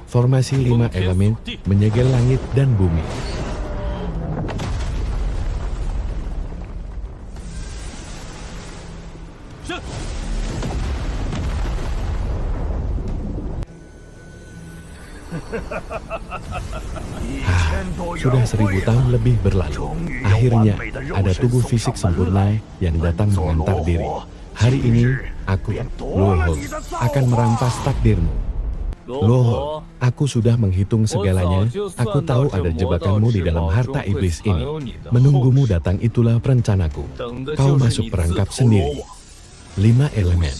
Formasi 5 elemen menyegel langit dan bumi. Sudah 1000 tahun lebih berlalu. Akhirnya, ada tubuh fisik sempurna yang datang mengantar diri. Hari ini, aku, Luoho, akan merampas takdirmu. Luoho, aku sudah menghitung segalanya. Aku tahu ada jebakanmu di dalam harta iblis ini. Menunggumu datang itulah rencanaku. Kau masuk perangkap sendiri. 5 elemen.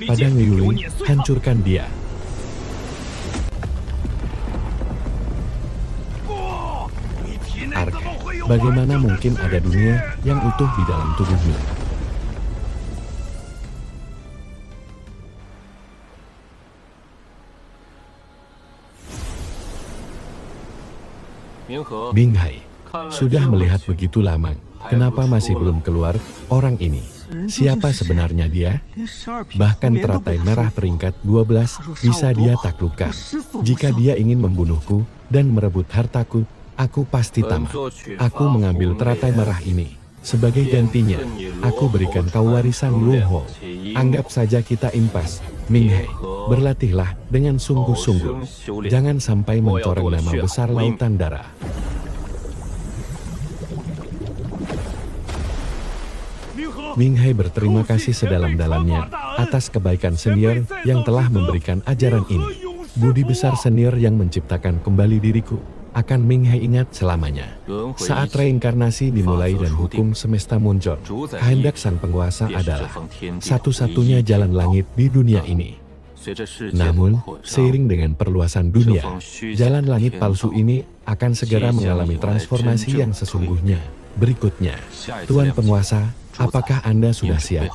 Padang Yuli, hancurkan dia. Arke, bagaimana mungkin ada dunia yang utuh di dalam tubuhmu? Binghai, sudah melihat begitu lama, kenapa masih belum keluar orang ini? Siapa sebenarnya dia? Bahkan teratai merah peringkat 12 bisa dia taklukkan. Jika dia ingin membunuhku dan merebut hartaku, aku pasti tamat. Aku mengambil teratai merah ini. Sebagai gantinya, aku berikan kau warisan Luoho. Anggap saja kita impas. Minghai, berlatihlah dengan sungguh-sungguh. Jangan sampai mencoreng nama besar lautan darah. Minghai berterima kasih sedalam-dalamnya atas kebaikan senior yang telah memberikan ajaran ini. Budi besar senior yang menciptakan kembali diriku akan Minghai ingat selamanya. Saat reinkarnasi dimulai dan hukum semesta muncul, kehendak sang penguasa adalah satu-satunya jalan langit di dunia ini. Namun, seiring dengan perluasan dunia, jalan langit palsu ini akan segera mengalami transformasi yang sesungguhnya. Berikutnya, Tuan Penguasa, apakah Anda sudah siap?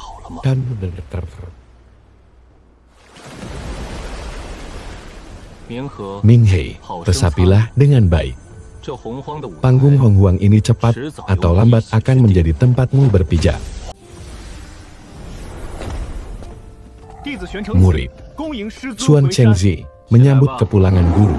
Minghai, resapilah dengan baik. Panggung Honghuang ini cepat atau lambat akan menjadi tempatmu berpijak. Murid, Xuan Chengzi, menyambut kepulangan guru.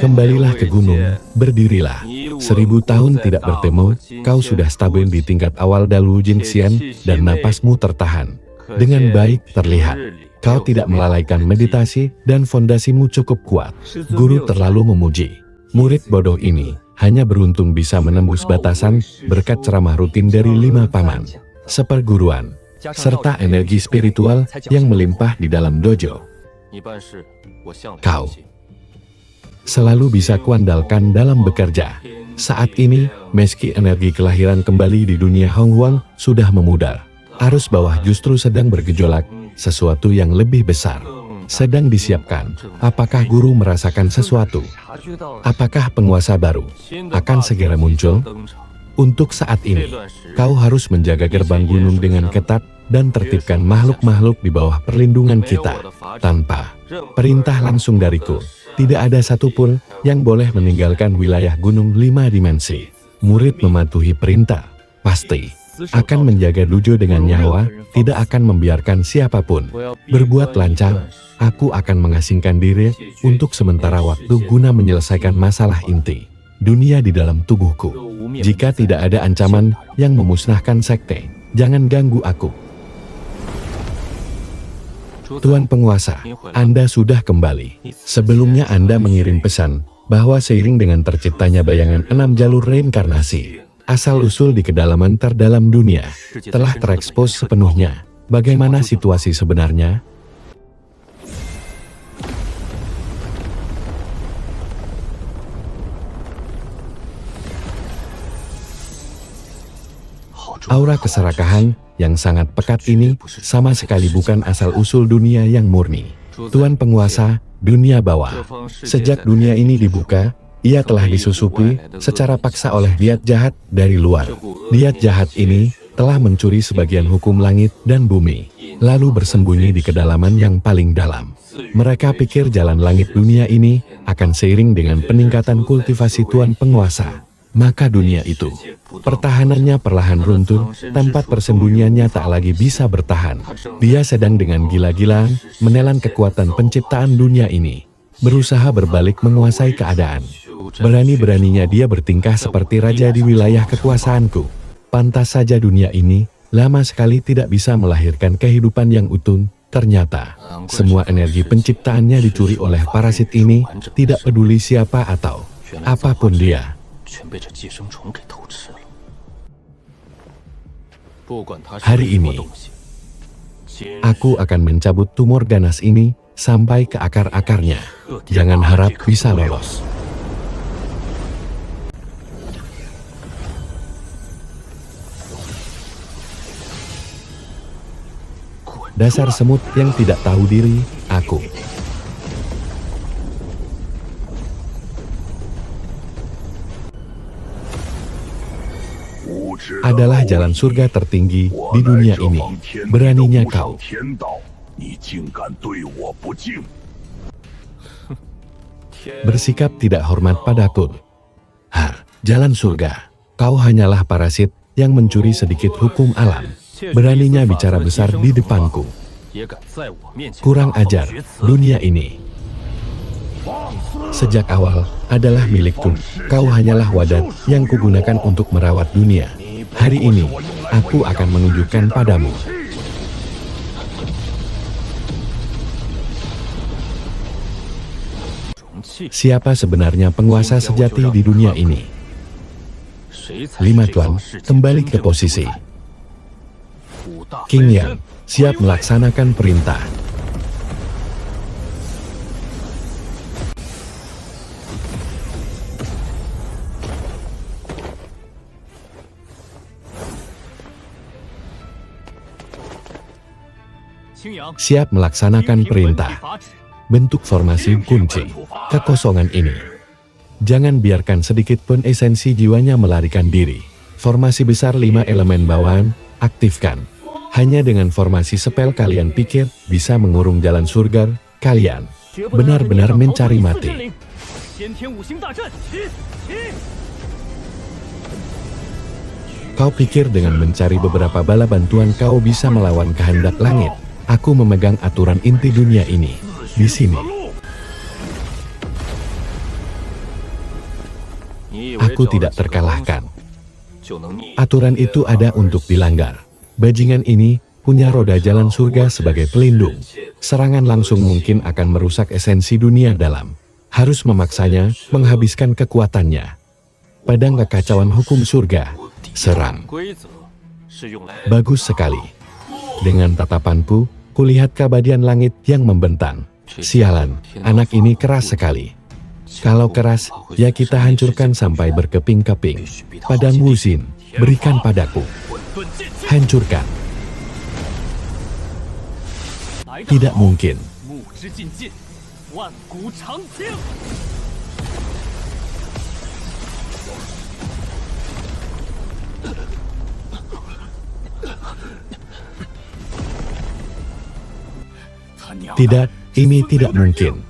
Kembalilah ke gunung, berdirilah. 1000 tahun tidak bertemu, kau sudah stabil di tingkat awal Dalu Jingxian dan napasmu tertahan. Dengan baik terlihat, kau tidak melalaikan meditasi dan fondasimu cukup kuat. Guru terlalu memuji. Murid bodoh ini hanya beruntung bisa menembus batasan berkat ceramah rutin dari 5 paman, seperguruan, serta energi spiritual yang melimpah di dalam dojo. Kau selalu bisa kuandalkan dalam bekerja. Saat ini, meski energi kelahiran kembali di dunia Honghuang sudah memudar, arus bawah justru sedang bergejolak, sesuatu yang lebih besar sedang disiapkan. Apakah guru merasakan sesuatu? Apakah penguasa baru akan segera muncul? Untuk saat ini, kau harus menjaga gerbang gunung dengan ketat dan tertibkan makhluk-makhluk di bawah perlindungan kita. Tanpa perintah langsung dariku, tidak ada satupun yang boleh meninggalkan wilayah gunung 5 dimensi. Murid mematuhi perintah, pasti akan menjaga dojo dengan nyawa, tidak akan membiarkan siapapun berbuat lancang. Aku akan mengasingkan diri untuk sementara waktu guna menyelesaikan masalah inti dunia di dalam tubuhku. Jika tidak ada ancaman yang memusnahkan sekte, jangan ganggu aku. Tuan Penguasa, Anda sudah kembali. Sebelumnya Anda mengirim pesan bahwa seiring dengan terciptanya bayangan 6 jalur reinkarnasi, asal-usul di kedalaman terdalam dunia telah terekspos sepenuhnya. Bagaimana situasi sebenarnya? Aura keserakahan yang sangat pekat ini sama sekali bukan asal-usul dunia yang murni. Tuan Penguasa, dunia bawah. Sejak dunia ini dibuka, ia telah disusupi secara paksa oleh niat jahat dari luar. Niat jahat ini telah mencuri sebagian hukum langit dan bumi, lalu bersembunyi di kedalaman yang paling dalam. Mereka pikir jalan langit dunia ini akan seiring dengan peningkatan kultivasi Tuan Penguasa. Maka dunia itu, pertahanannya perlahan runtuh, tempat persembunyiannya tak lagi bisa bertahan. Dia sedang dengan gila-gilaan menelan kekuatan penciptaan dunia ini. berusaha berbalik menguasai keadaan. Berani-beraninya dia bertingkah seperti raja di wilayah kekuasaanku. Pantas saja dunia ini lama sekali tidak bisa melahirkan kehidupan yang utuh. Ternyata, semua energi penciptaannya dicuri oleh parasit ini, tidak peduli siapa atau apapun dia. Hari ini, aku akan mencabut tumor ganas ini sampai ke akar-akarnya. Jangan harap bisa lolos. Dasar semut yang tidak tahu diri, aku. Adalah jalan surga tertinggi di dunia ini. Beraninya kau. Bersikap tidak hormat padaku. Jalan surga. Kau hanyalah parasit yang mencuri sedikit hukum alam. Beraninya bicara besar di depanku. Kurang ajar, dunia ini sejak awal adalah milikku. Kau hanyalah wadah yang kugunakan untuk merawat dunia. Hari ini, aku akan menunjukkan padamu. Siapa sebenarnya penguasa sejati di dunia ini? 5 Tuan, kembali ke posisi. King Yang, siap melaksanakan perintah. Siap melaksanakan perintah. Bentuk formasi kunci kekosongan ini. Jangan biarkan sedikit pun esensi jiwanya melarikan diri. Formasi besar 5 elemen bawahan, aktifkan. Hanya dengan formasi spell kalian pikir bisa mengurung jalan surga, kalian benar-benar mencari mati. Kau pikir dengan mencari beberapa bala bantuan kau bisa melawan kehendak langit? Aku memegang aturan inti dunia ini. Di sini. Aku tidak terkalahkan. Aturan itu ada untuk dilanggar. Bajingan ini punya roda jalan surga sebagai pelindung. Serangan langsung mungkin akan merusak esensi dunia dalam. Harus memaksanya menghabiskan kekuatannya. Padang kekacauan hukum surga. Serang. Bagus sekali. Dengan tatapanku, kulihat keabadian langit yang membentang. Sialan, anak ini keras sekali. Kalau keras, ya kita hancurkan sampai berkeping-keping. Padang Wuzin, berikan padaku. Hancurkan. Tidak mungkin. Tidak, ini tidak mungkin.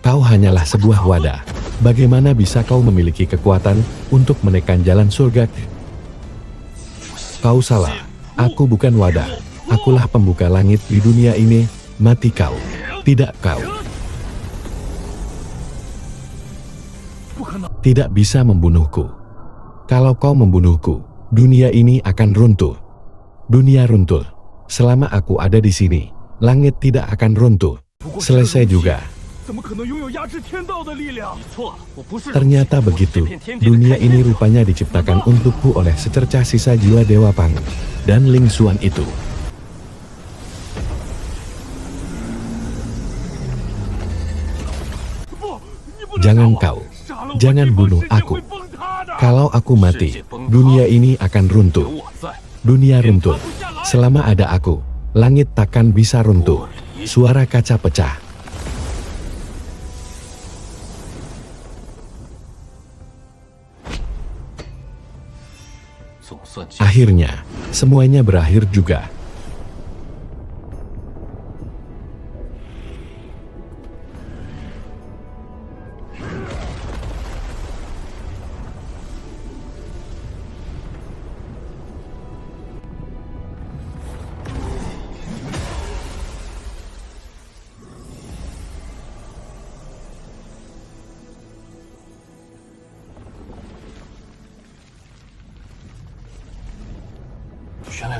Kau hanyalah sebuah wadah. Bagaimana bisa kau memiliki kekuatan untuk menekan jalan surga? Kau salah. Aku bukan wadah. Akulah pembuka langit di dunia ini. Mati kau. Tidak kau. Tidak bisa membunuhku. Kalau kau membunuhku, dunia ini akan runtuh. Dunia runtuh. Selama aku ada di sini, langit tidak akan runtuh. Selesai juga. Ternyata begitu. Dunia ini rupanya diciptakan untukku oleh secercah sisa jiwa Dewa Pang dan Ling Xuan itu. Jangan kau. Jangan bunuh aku. Kalau aku mati, dunia ini akan runtuh. Dunia runtuh. Selama ada aku, langit takkan bisa runtuh. Suara kaca pecah. Akhirnya, semuanya berakhir juga.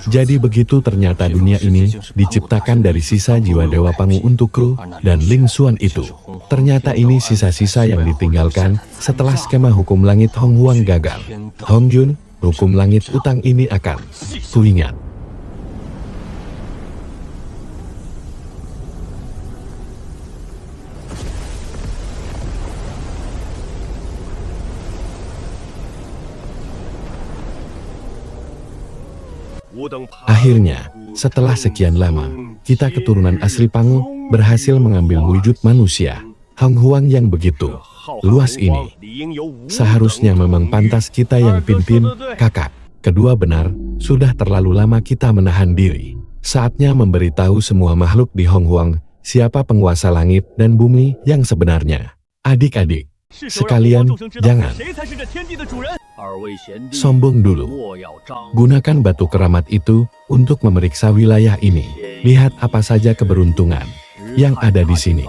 Jadi begitu ternyata dunia ini diciptakan dari sisa jiwa Dewa Pangu untukku dan Ling Xuan itu. Ternyata ini sisa-sisa yang ditinggalkan setelah skema hukum langit Hong Huang gagal. Hong Jun, hukum langit utang ini akan kuingat. Akhirnya, setelah sekian lama, kita keturunan asli Pangu berhasil mengambil wujud manusia. Hong Huang yang begitu luas ini. Seharusnya memang pantas kita yang pimpin, kakak. Kedua benar, sudah terlalu lama kita menahan diri. Saatnya memberitahu semua makhluk di Hong Huang, siapa penguasa langit dan bumi yang sebenarnya. Adik-adik, sekalian, jangan sombong dulu. Gunakan batu keramat itu untuk memeriksa wilayah ini. Lihat apa saja keberuntungan yang ada di sini.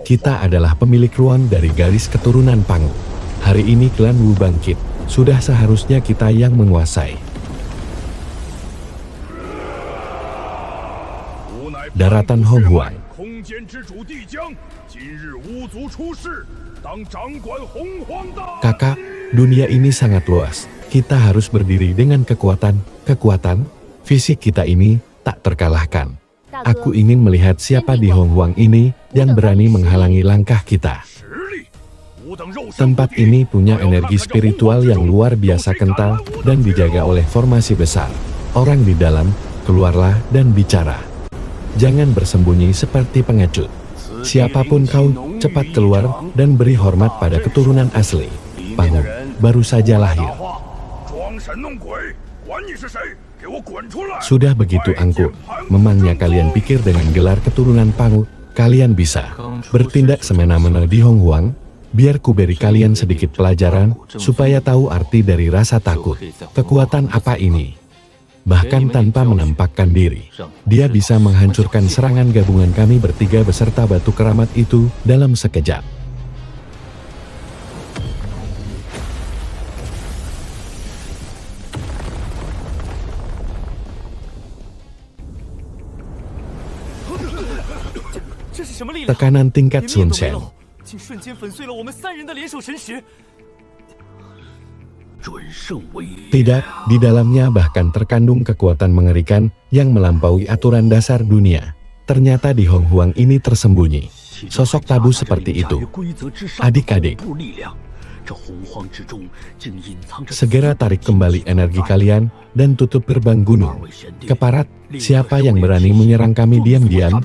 Kita adalah pemilik ruang dari garis keturunan Pangu. Hari ini klan Wu bangkit. Sudah seharusnya kita yang menguasai. Daratan Hong Huang. Kakak, dunia ini sangat luas. Kita harus berdiri dengan kekuatan fisik kita ini tak terkalahkan. Aku ingin melihat siapa di Hong Huang ini yang berani menghalangi langkah kita. Tempat ini punya energi spiritual yang luar biasa kental dan dijaga oleh formasi besar. Orang di dalam, keluarlah dan bicara. Jangan bersembunyi seperti pengecut. Siapapun kau, cepat keluar dan beri hormat pada keturunan asli. Pangu baru saja lahir. Sudah begitu angkuh, memangnya kalian pikir dengan gelar keturunan Pangu, kalian bisa bertindak semena-mena di Hong Huang? Biar ku beri kalian sedikit pelajaran, supaya tahu arti dari rasa takut. Kekuatan apa ini? Bahkan tanpa menampakkan diri, dia bisa menghancurkan serangan gabungan kami bertiga beserta batu keramat itu dalam sekejap. Tekanan tingkat Sun Shen. Tidak, di dalamnya bahkan terkandung kekuatan mengerikan yang melampaui aturan dasar dunia. Ternyata di Hong Huang ini tersembunyi sosok tabu seperti itu. Adik-adik, segera tarik kembali energi kalian dan tutup gerbang gunung. Keparat, siapa yang berani menyerang kami diam-diam?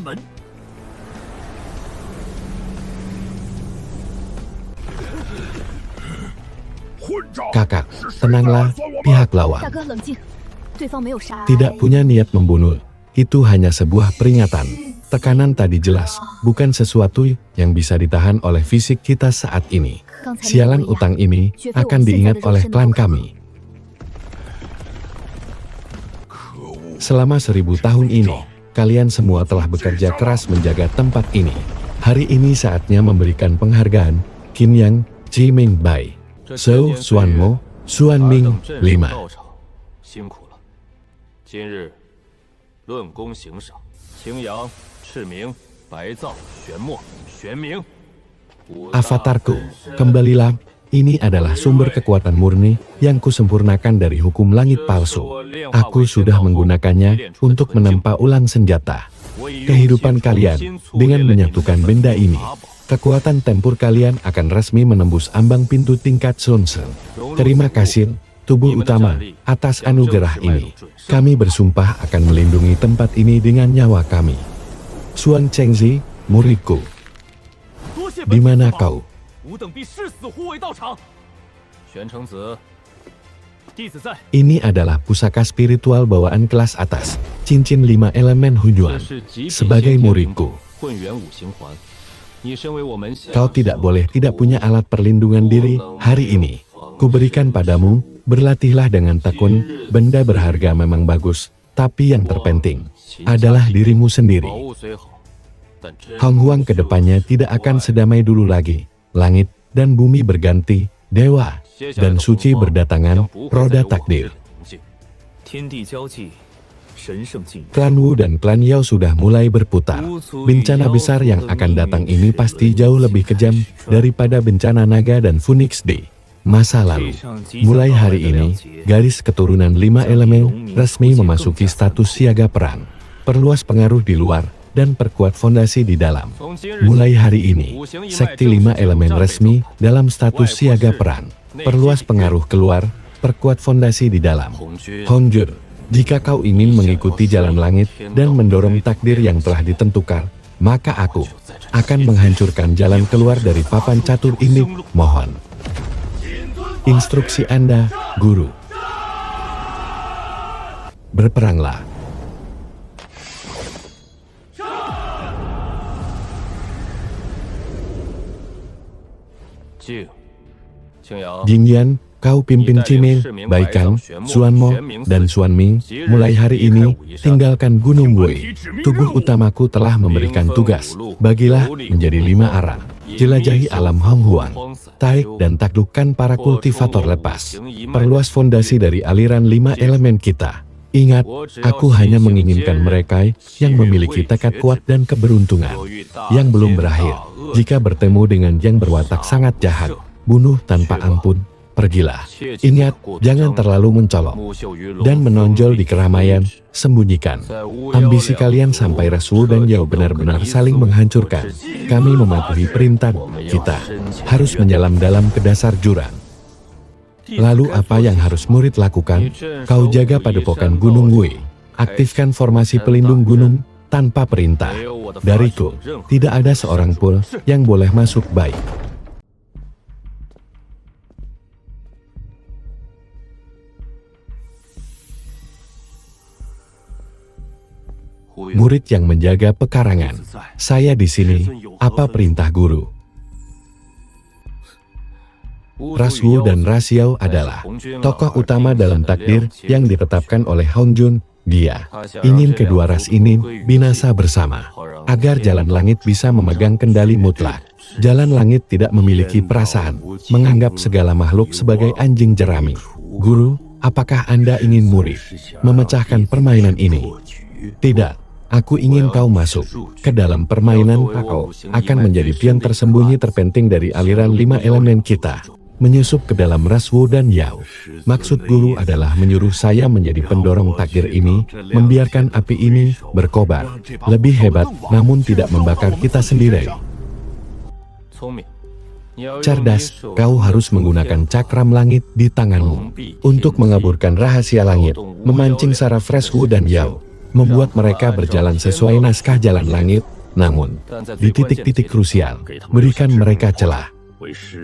Kakak, tenanglah, pihak lawan tidak punya niat membunuh. Itu hanya sebuah peringatan. Tekanan tadi jelas, bukan sesuatu yang bisa ditahan oleh fisik kita saat ini. Sialan utang ini akan diingat oleh klan kami. Selama 1000 tahun ini, kalian semua telah bekerja keras menjaga tempat ini. Hari ini saatnya memberikan penghargaan. Qin Yang, Ji Ming Bai, Zhou Xuanmo, Xuan Ming, 5. Avatarku, kembalilah. Ini adalah sumber kekuatan murni yang kusempurnakan dari hukum langit palsu. Aku sudah menggunakannya untuk menempa ulang senjata kehidupan kalian. Dengan menyatukan benda ini, kekuatan tempur kalian akan resmi menembus ambang pintu tingkat Sun Shen. Terima kasih, tubuh utama, atas anugerah ini. Kami bersumpah akan melindungi tempat ini dengan nyawa kami. Xuan Chengzi, muridku. Di mana kau? Ini adalah pusaka spiritual bawaan kelas atas, cincin 5 elemen Hunyuan. Sebagai muridku, kau tidak boleh tidak punya alat perlindungan diri. Hari ini, kuberikan padamu, berlatihlah dengan tekun. Benda berharga memang bagus, tapi yang terpenting adalah dirimu sendiri. Hong Huang kedepannya tidak akan sedamai dulu lagi. Langit dan bumi berganti, dewa dan suci berdatangan, roda takdir. Klan Wu dan klan Yao sudah mulai berputar. Bencana besar yang akan datang ini pasti jauh lebih kejam daripada bencana naga dan Phoenix Day masa lalu. Mulai hari ini, garis keturunan 5 elemen resmi memasuki status siaga perang. Perluas pengaruh di luar dan perkuat fondasi di dalam. Mulai hari ini, sekti 5 elemen resmi dalam status siaga perang. Perluas pengaruh keluar, perkuat fondasi di dalam. Hongjun, jika kau ingin mengikuti jalan langit dan mendorong takdir yang telah ditentukan, maka aku akan menghancurkan jalan keluar dari papan catur ini. Mohon instruksi Anda, Guru. Berperanglah. Jingyan, kau pimpin Ciming, Baikang, Xuanmo, dan Xuanming. Mulai hari ini, tinggalkan Gunung Wei. Tubuh utamaku telah memberikan tugas. Bagilah menjadi 5 arah. Jelajahi alam Honghuang. Tarik dan taklukkan para kultivator lepas. Perluas fondasi dari aliran 5 elemen kita. Ingat, aku hanya menginginkan mereka yang memiliki tekad kuat dan keberuntungan. Yang belum berakhir. Jika bertemu dengan yang berwatak sangat jahat, bunuh tanpa ampun, pergilah. Ingat, jangan terlalu mencolok dan menonjol di keramaian, sembunyikan. Ambisi kalian sampai Rasul dan Yao benar-benar saling menghancurkan. Kami mematuhi perintah, kita harus menyelam dalam ke dasar jurang. Lalu apa yang harus murid lakukan? Kau jaga padepokan Gunung Wei. Aktifkan formasi pelindung gunung tanpa perintah. Dariku, tidak ada seorang pun yang boleh masuk baik. Murid yang menjaga pekarangan. Saya di sini. Apa perintah guru? Rasul dan Rasiao adalah tokoh utama dalam takdir yang ditetapkan oleh Hongjun. Dia ingin kedua ras ini binasa bersama, agar jalan langit bisa memegang kendali mutlak. Jalan langit tidak memiliki perasaan, menganggap segala makhluk sebagai anjing jerami. Guru, apakah Anda ingin murid memecahkan permainan ini? Tidak. Aku ingin kau masuk ke dalam permainan. Kau akan menjadi pion tersembunyi terpenting dari aliran 5 elemen kita, menyusup ke dalam ras Wu dan Yao. Maksud guru adalah menyuruh saya menjadi pendorong takdir ini, membiarkan api ini berkobar. Lebih hebat, namun tidak membakar kita sendiri. Cerdas, kau harus menggunakan cakram langit di tanganmu untuk mengaburkan rahasia langit, memancing saraf ras Wu dan Yao, membuat mereka berjalan sesuai naskah jalan langit. Namun, di titik-titik krusial, berikan mereka celah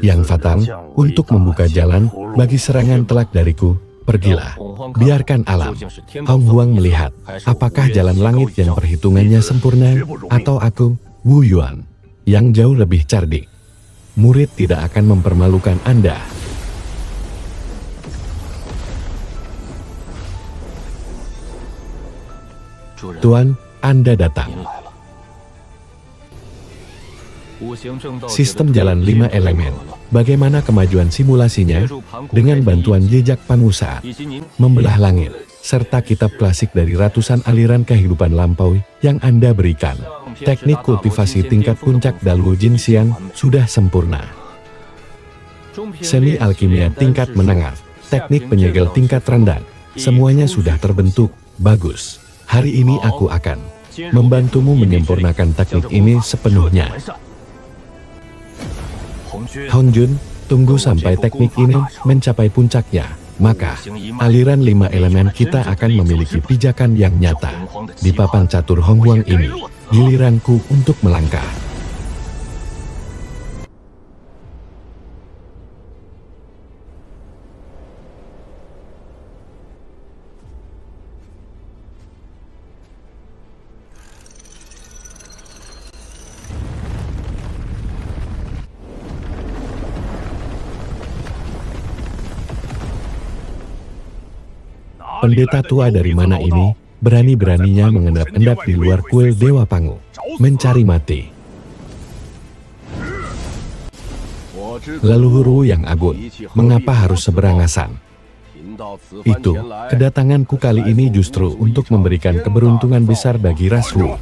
yang fatal untuk membuka jalan bagi serangan telak dariku. Pergilah, biarkan alam Honghuang melihat apakah jalan langit yang perhitungannya sempurna, atau aku, Wu Yuan, yang jauh lebih cerdik. Murid tidak akan mempermalukan Anda. Tuan, Anda datang. Sistem jalan 5 elemen. Bagaimana kemajuan simulasinya? Dengan bantuan jejak pengusaha, membelah langit, serta kitab klasik dari ratusan aliran kehidupan lampaui yang Anda berikan. Teknik kultivasi tingkat puncak Dalu Jinxian sudah sempurna. Seni alkimia tingkat menengah, teknik penyegel tingkat rendah, semuanya sudah terbentuk. Bagus. Hari ini aku akan membantumu menyempurnakan teknik ini sepenuhnya. Hongjun, tunggu sampai teknik ini mencapai puncaknya. Maka, aliran 5 elemen kita akan memiliki pijakan yang nyata. Di papan catur Honghuang ini, giliranku untuk melangkah. Pendeta tua dari mana ini, berani-beraninya mengendap-endap di luar kuil Dewa Pangu, mencari mati. Leluhur Wu yang agung, mengapa harus seberangasan? Itu, kedatanganku kali ini justru untuk memberikan keberuntungan besar bagi ras Wu.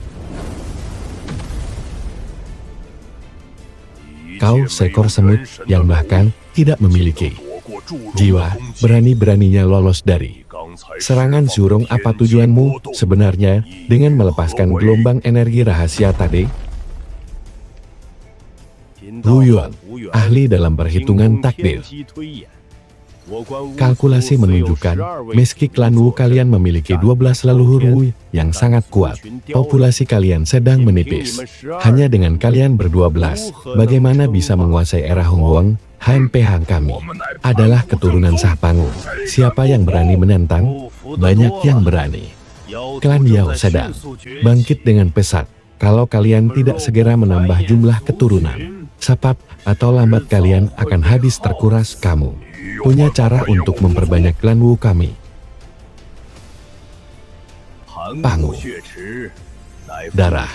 Kau seekor semut yang bahkan tidak memiliki jiwa, berani-beraninya lolos dari serangan Zhurong. Apa tujuanmu sebenarnya dengan melepaskan gelombang energi rahasia tadi? Wu Yuan, ahli dalam perhitungan takdir. Kalkulasi menunjukkan, meski klan Wu kalian memiliki 12 leluhur Wu yang sangat kuat, populasi kalian sedang menipis. Hanya dengan kalian ber-12, bagaimana bisa menguasai era Hongwang? HMPH kami adalah keturunan Shah Pangu. Siapa yang berani menentang? Banyak yang berani. Klan Yao sedang bangkit dengan pesat. Kalau kalian tidak segera menambah jumlah keturunan, cepat atau lambat kalian akan habis terkuras. Kamu punya cara untuk memperbanyak klan Wu kami. Pangu. Darah.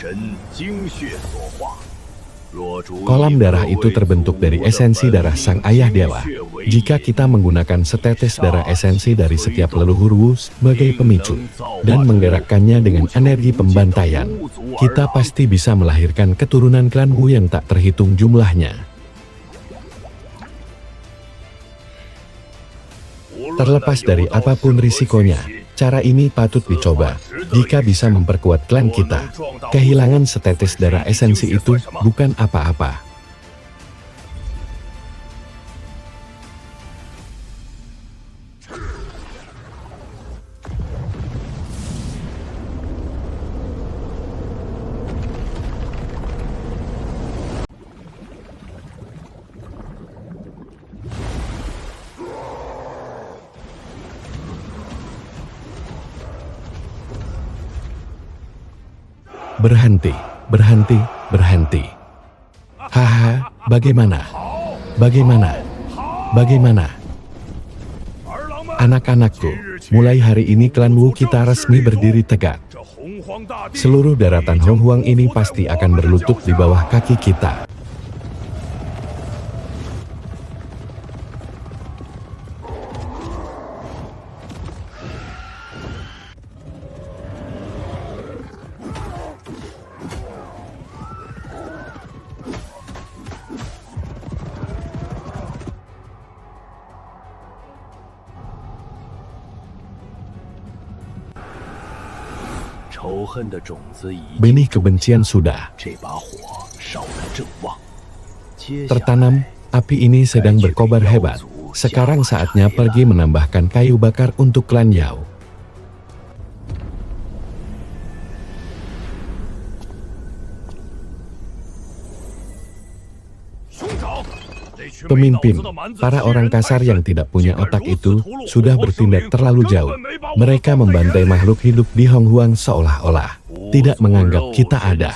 Kolam darah itu terbentuk dari esensi darah sang ayah dewa. Jika kita menggunakan setetes darah esensi dari setiap leluhur Wu sebagai pemicu dan menggerakkannya dengan energi pembantaian, kita pasti bisa melahirkan keturunan klan Wu yang tak terhitung jumlahnya. Terlepas dari apapun risikonya, cara ini patut dicoba. Jika bisa memperkuat klan kita, kehilangan setetes darah esensi itu bukan apa-apa. Berhenti, berhenti, berhenti. Haha, bagaimana? Bagaimana? Bagaimana? Anak-anakku, mulai hari ini klan Wu kita resmi berdiri tegak. Seluruh daratan Honghuang ini pasti akan berlutut di bawah kaki kita. Benih kebencian sudah tertanam, api ini sedang berkobar hebat. Sekarang saatnya pergi menambahkan kayu bakar untuk klan Yao. Pemimpin, para orang kasar yang tidak punya otak itu, sudah bertindak terlalu jauh. Mereka membantai makhluk hidup di Honghuang seolah-olah tidak menganggap kita ada.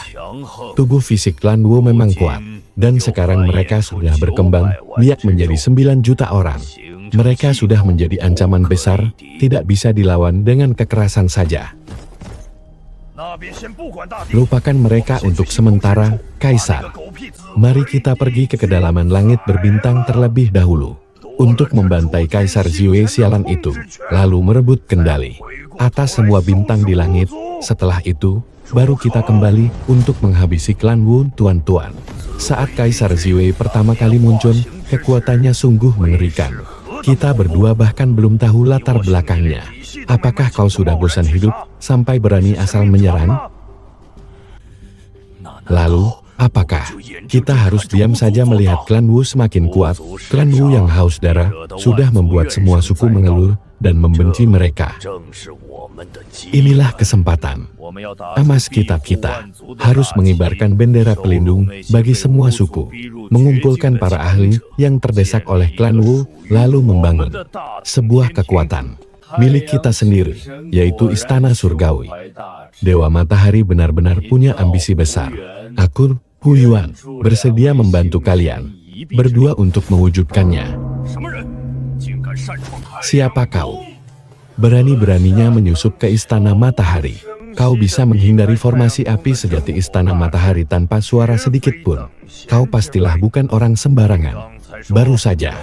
Tubuh fisik klan Wu memang kuat, dan sekarang mereka sudah berkembang biak menjadi 9 juta orang. Mereka sudah menjadi ancaman besar, tidak bisa dilawan dengan kekerasan saja. Lupakan mereka untuk sementara, Kaisar. Mari kita pergi ke kedalaman langit berbintang terlebih dahulu untuk membantai Kaisar Ziyue sialan itu, lalu merebut kendali atas semua bintang di langit. Setelah itu, baru kita kembali untuk menghabisi klan Wu, tuan-tuan. Saat Kaisar Ziyue pertama kali muncul, kekuatannya sungguh mengerikan. Kita berdua bahkan belum tahu latar belakangnya. Apakah kau sudah bosan hidup sampai berani asal menyerang? Lalu, apakah kita harus diam saja melihat klan Wu semakin kuat? Klan Wu yang haus darah sudah membuat semua suku mengeluh dan membenci mereka. Inilah kesempatan emas kita harus mengibarkan bendera pelindung bagi semua suku, mengumpulkan para ahli yang terdesak oleh klan Wu, lalu membangun sebuah kekuatan milik kita sendiri, yaitu Istana Surgawi. Dewa Matahari benar-benar punya ambisi besar. Aku, Wu Yuan, bersedia membantu kalian berdua untuk mewujudkannya. Siapa kau? Berani-beraninya menyusup ke Istana Matahari. Kau bisa menghindari formasi api sejati Istana Matahari tanpa suara sedikit pun. Kau pastilah bukan orang sembarangan. baru saja.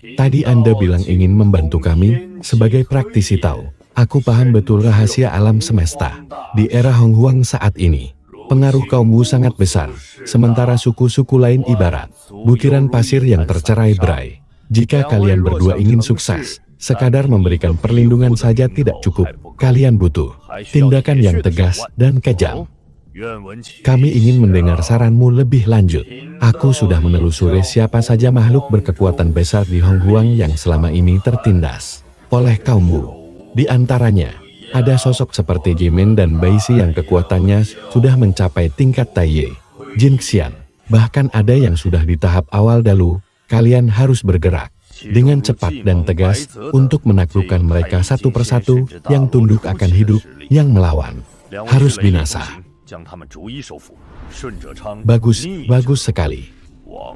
Tadi Anda bilang ingin membantu kami, sebagai praktisi tahu. Aku paham betul rahasia alam semesta. Di era Honghuang saat ini, pengaruh kaummu sangat besar, sementara suku-suku lain ibarat butiran pasir yang tercerai-berai. Jika kalian berdua ingin sukses, sekadar memberikan perlindungan saja tidak cukup. Kalian butuh tindakan yang tegas dan kejam. Kami ingin mendengar saranmu lebih lanjut. Aku sudah menelusuri siapa saja makhluk berkekuatan besar di Honghuang yang selama ini tertindas oleh kaummu. Di antaranya, ada sosok seperti Jimin dan Baishi yang kekuatannya sudah mencapai tingkat Taiye, Jinxian. Bahkan ada yang sudah di tahap awal dalu. Kalian harus bergerak dengan cepat dan tegas untuk menaklukkan mereka satu persatu. Yang tunduk akan hidup, yang melawan harus binasa. Bagus sekali.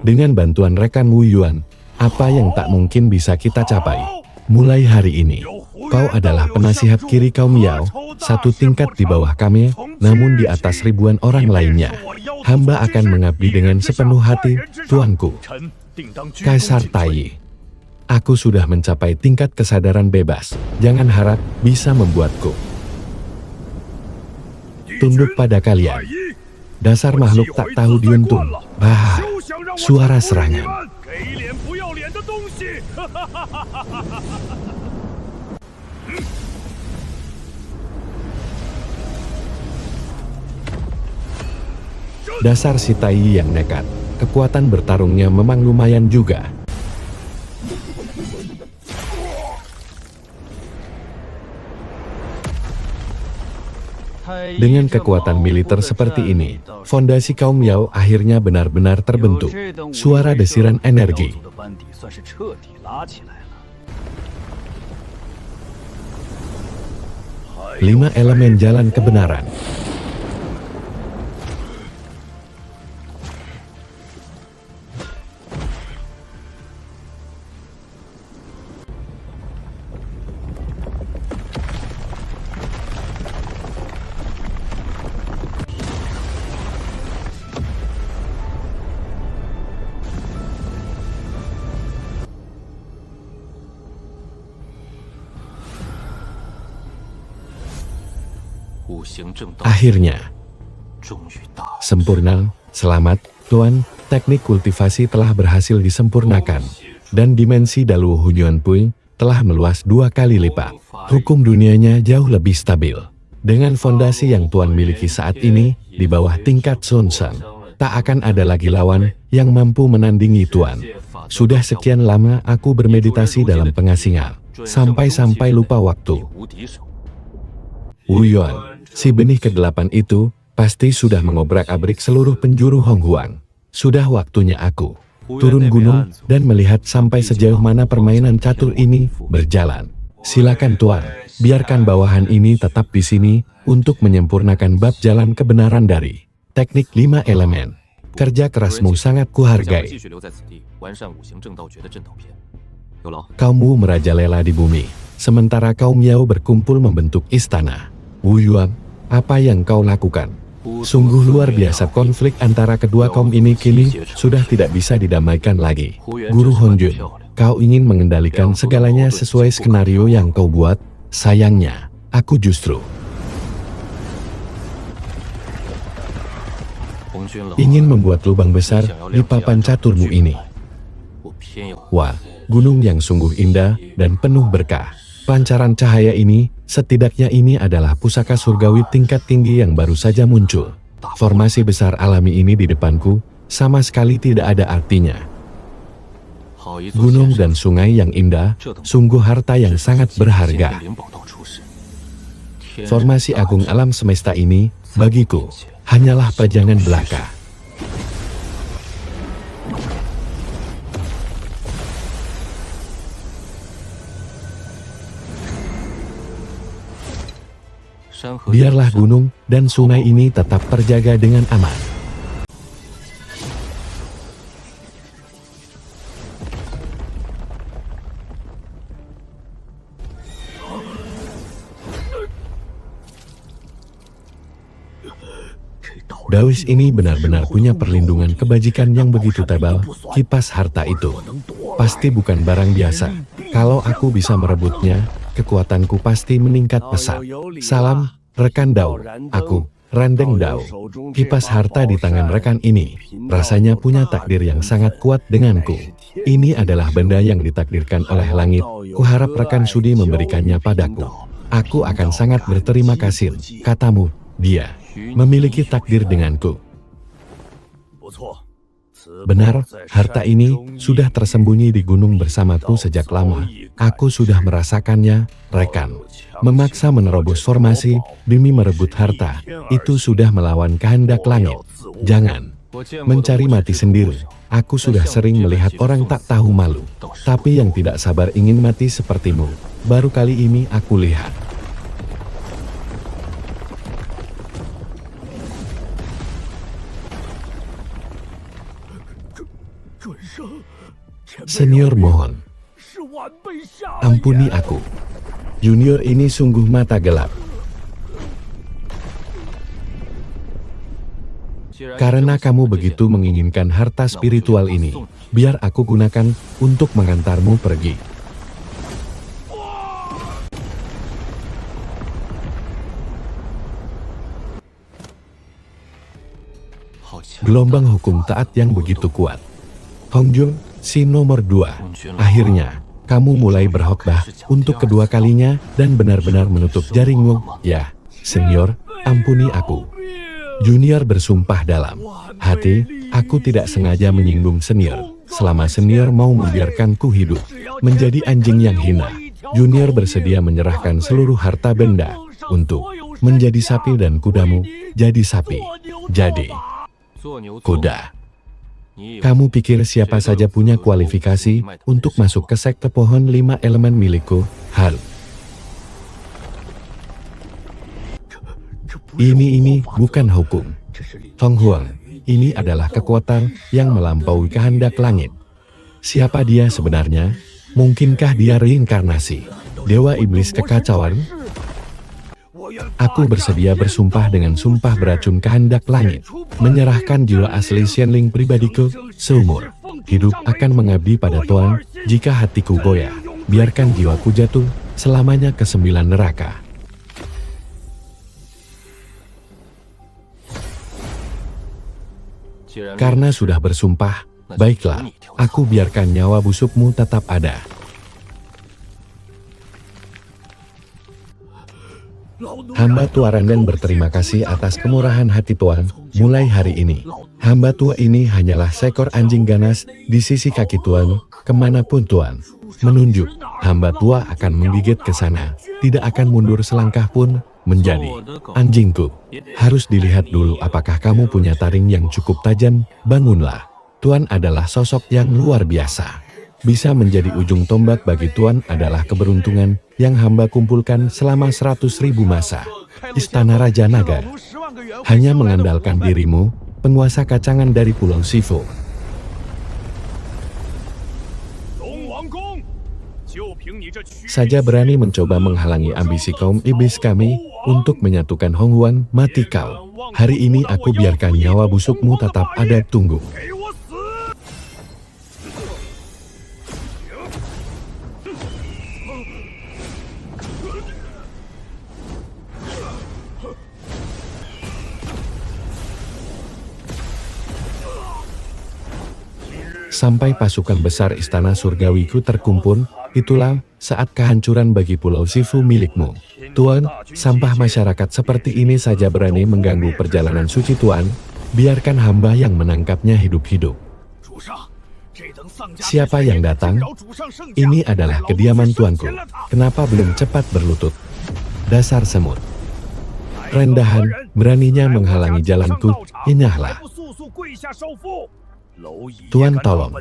Dengan bantuan rekan Wu Yuan, apa yang tak mungkin bisa kita capai. Mulai hari ini, kau adalah penasihat kiri kaum Yao, satu tingkat di bawah kami, namun di atas ribuan orang lainnya. Hamba akan mengabdi dengan sepenuh hati, tuanku. Kaisar Tai. Aku sudah mencapai tingkat kesadaran bebas. Jangan harap bisa membuatku tunduk pada kalian. Dasar makhluk tak tahu diuntung. Bah, suara serangan. Dasar si Tai yang nekat. Kekuatan bertarungnya memang lumayan juga. Dengan kekuatan militer seperti ini, fondasi kaum Yao akhirnya benar-benar terbentuk. Suara desiran energi. 5 elemen jalan kebenaran. Akhirnya, sempurna, selamat, Tuan, teknik kultivasi telah berhasil disempurnakan, dan dimensi Daluo Hunyuan Pui telah meluas 2 kali lipat. Hukum dunianya jauh lebih stabil. Dengan fondasi yang Tuan miliki saat ini, di bawah tingkat Sun Sheng, tak akan ada lagi lawan yang mampu menandingi Tuan. Sudah sekian lama aku bermeditasi dalam pengasingan, sampai-sampai lupa waktu. Wu Yuan, si benih ke-8 itu, pasti sudah mengobrak-abrik seluruh penjuru Honghuang. Sudah waktunya aku turun gunung dan melihat sampai sejauh mana permainan catur ini berjalan. Silakan Tuan, biarkan bawahan ini tetap di sini untuk menyempurnakan bab jalan kebenaran dari teknik 5 elemen. Kerja kerasmu sangat kuhargai. Kaummu merajalela di bumi, sementara kaum Yao berkumpul membentuk istana. Wu Yuan, apa yang kau lakukan? Sungguh luar biasa. Konflik antara kedua kaum ini kini sudah tidak bisa didamaikan lagi. Guru Hongjun, kau ingin mengendalikan segalanya sesuai skenario yang kau buat. Sayangnya, aku justru ingin membuat lubang besar di papan caturmu ini. Wah, gunung yang sungguh indah dan penuh berkah. Pancaran cahaya ini, setidaknya ini adalah pusaka surgawi tingkat tinggi yang baru saja muncul. Formasi besar alami ini di depanku, sama sekali tidak ada artinya. Gunung dan sungai yang indah, sungguh harta yang sangat berharga. Formasi agung alam semesta ini, bagiku, hanyalah pajangan belaka. Biarlah gunung dan sungai ini tetap terjaga dengan aman. Dawis ini benar-benar punya perlindungan kebajikan yang begitu tebal. Kipas harta itu pasti bukan barang biasa. Kalau aku bisa merebutnya, kekuatanku pasti meningkat pesat. Salam, rekan Dao. Aku, Randeng Dao. Kipas harta di tangan rekan ini, rasanya punya takdir yang sangat kuat denganku. Ini adalah benda yang ditakdirkan oleh langit. Kuharap rekan sudi memberikannya padaku. Aku akan sangat berterima kasih. Katamu, dia memiliki takdir denganku. Benar, harta ini sudah tersembunyi di gunung bersamaku sejak lama. Aku sudah merasakannya, rekan. Memaksa menerobos formasi demi merebut harta, itu sudah melawan kehendak langit. Jangan mencari mati sendiri. Aku sudah sering melihat orang tak tahu malu, tapi yang tidak sabar ingin mati sepertimu. Baru kali ini aku lihat. Senior mohon, ampuni aku. Junior ini sungguh mata gelap. Karena kamu begitu menginginkan harta spiritual ini, biar aku gunakan untuk mengantarmu pergi. Gelombang hukum taat yang begitu kuat. Hongjun, si nomor 2. Akhirnya, kamu mulai berkhotbah untuk kedua kalinya dan benar-benar menutup jaringmu. Ya, senior, ampuni aku. Junior bersumpah dalam hati, aku tidak sengaja menyinggung senior. Selama senior mau membiarkanku hidup menjadi anjing yang hina, junior bersedia menyerahkan seluruh harta benda untuk menjadi sapi dan kudamu jadi sapi, jadi kuda. Kamu pikir siapa saja punya kualifikasi untuk masuk ke sekte pohon 5 elemen milikku? Hal ini bukan hukum. Feng Huang, ini adalah kekuatan yang melampaui kehendak langit. Siapa dia sebenarnya? Mungkinkah dia reinkarnasi dewa iblis kekacauan? Aku bersedia bersumpah dengan sumpah beracun kehendak langit, menyerahkan jiwa asli Xianling pribadiku seumur hidup akan mengabdi pada Tuan. Jika hatiku goyah, biarkan jiwaku jatuh selamanya ke 9 neraka. Karena sudah bersumpah, baiklah, aku biarkan nyawa busukmu tetap ada. Hamba tua Randen berterima kasih atas kemurahan hati Tuan. Mulai hari ini, hamba tua ini hanyalah seekor anjing ganas di sisi kaki Tuan. Kemanapun Tuan menunjuk, hamba tua akan menggigit ke sana. Tidak akan mundur selangkah pun menjadi anjingku. Harus dilihat dulu apakah kamu punya taring yang cukup tajam. Bangunlah. Tuan adalah sosok yang luar biasa. Bisa menjadi ujung tombak bagi Tuan adalah keberuntungan yang hamba kumpulkan selama 100.000 masa. Istana Raja Naga hanya mengandalkan dirimu, penguasa kacangan dari Pulau Shifu. Saja berani mencoba menghalangi ambisi kaum iblis kami untuk menyatukan Honghuan, mati kau. Hari ini aku biarkan nyawa busukmu tetap ada. Tunggu. Sampai pasukan besar istana surgawiku terkumpul, itulah saat kehancuran bagi Pulau Shifu milikmu. Tuan, sampah masyarakat seperti ini saja berani mengganggu perjalanan suci Tuan. Biarkan hamba yang menangkapnya hidup-hidup. Siapa yang datang? Ini adalah kediaman tuanku. Kenapa belum cepat berlutut? Dasar semut. Rendahan, beraninya menghalangi jalanku. Enyahlah. Tuan tolong.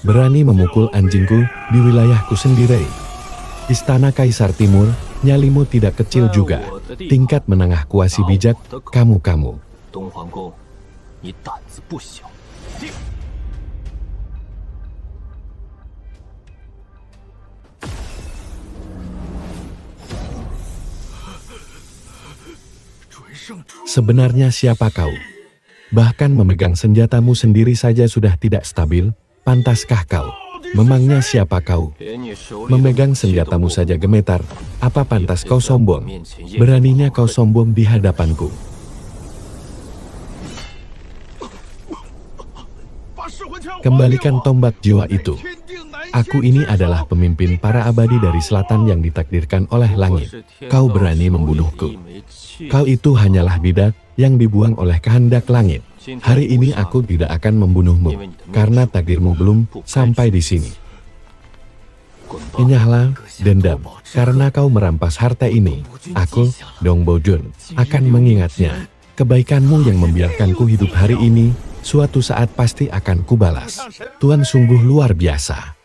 Berani memukul anjingku di wilayahku sendiri. Istana Kaisar Timur, nyalimu tidak kecil juga. Tingkat menengah kuasi bijak, kamu-kamu. Sebenarnya siapa kau? Bahkan memegang senjatamu sendiri saja sudah tidak stabil, pantaskah kau? Memangnya siapa kau? Memegang senjatamu saja gemetar, apa pantas kau sombong? Beraninya kau sombong di hadapanku. Kembalikan tombak jiwa itu. Aku ini adalah pemimpin para abadi dari selatan yang ditakdirkan oleh langit. Kau berani membunuhku. Kau itu hanyalah bidak yang dibuang oleh kehendak langit. Hari ini aku tidak akan membunuhmu, karena takdirmu belum sampai di sini. Enyahlah, dendam, karena kau merampas harta ini. Aku, Dong Bojun, akan mengingatnya. Kebaikanmu yang membiarkanku hidup hari ini, suatu saat pasti akan kubalas. Tuan sungguh luar biasa.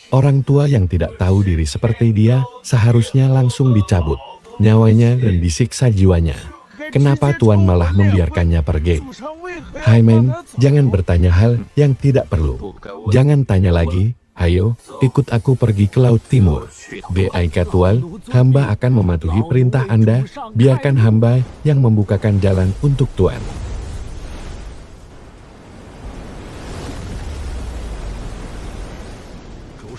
Orang tua yang tidak tahu diri seperti dia, seharusnya langsung dicabut nyawanya dan disiksa jiwanya. Kenapa Tuan malah membiarkannya pergi? Haimen, jangan bertanya hal yang tidak perlu. Jangan tanya lagi, ayo, ikut aku pergi ke Laut Timur. Baiklah Tuan, hamba akan mematuhi perintah Anda, biarkan hamba yang membukakan jalan untuk Tuan.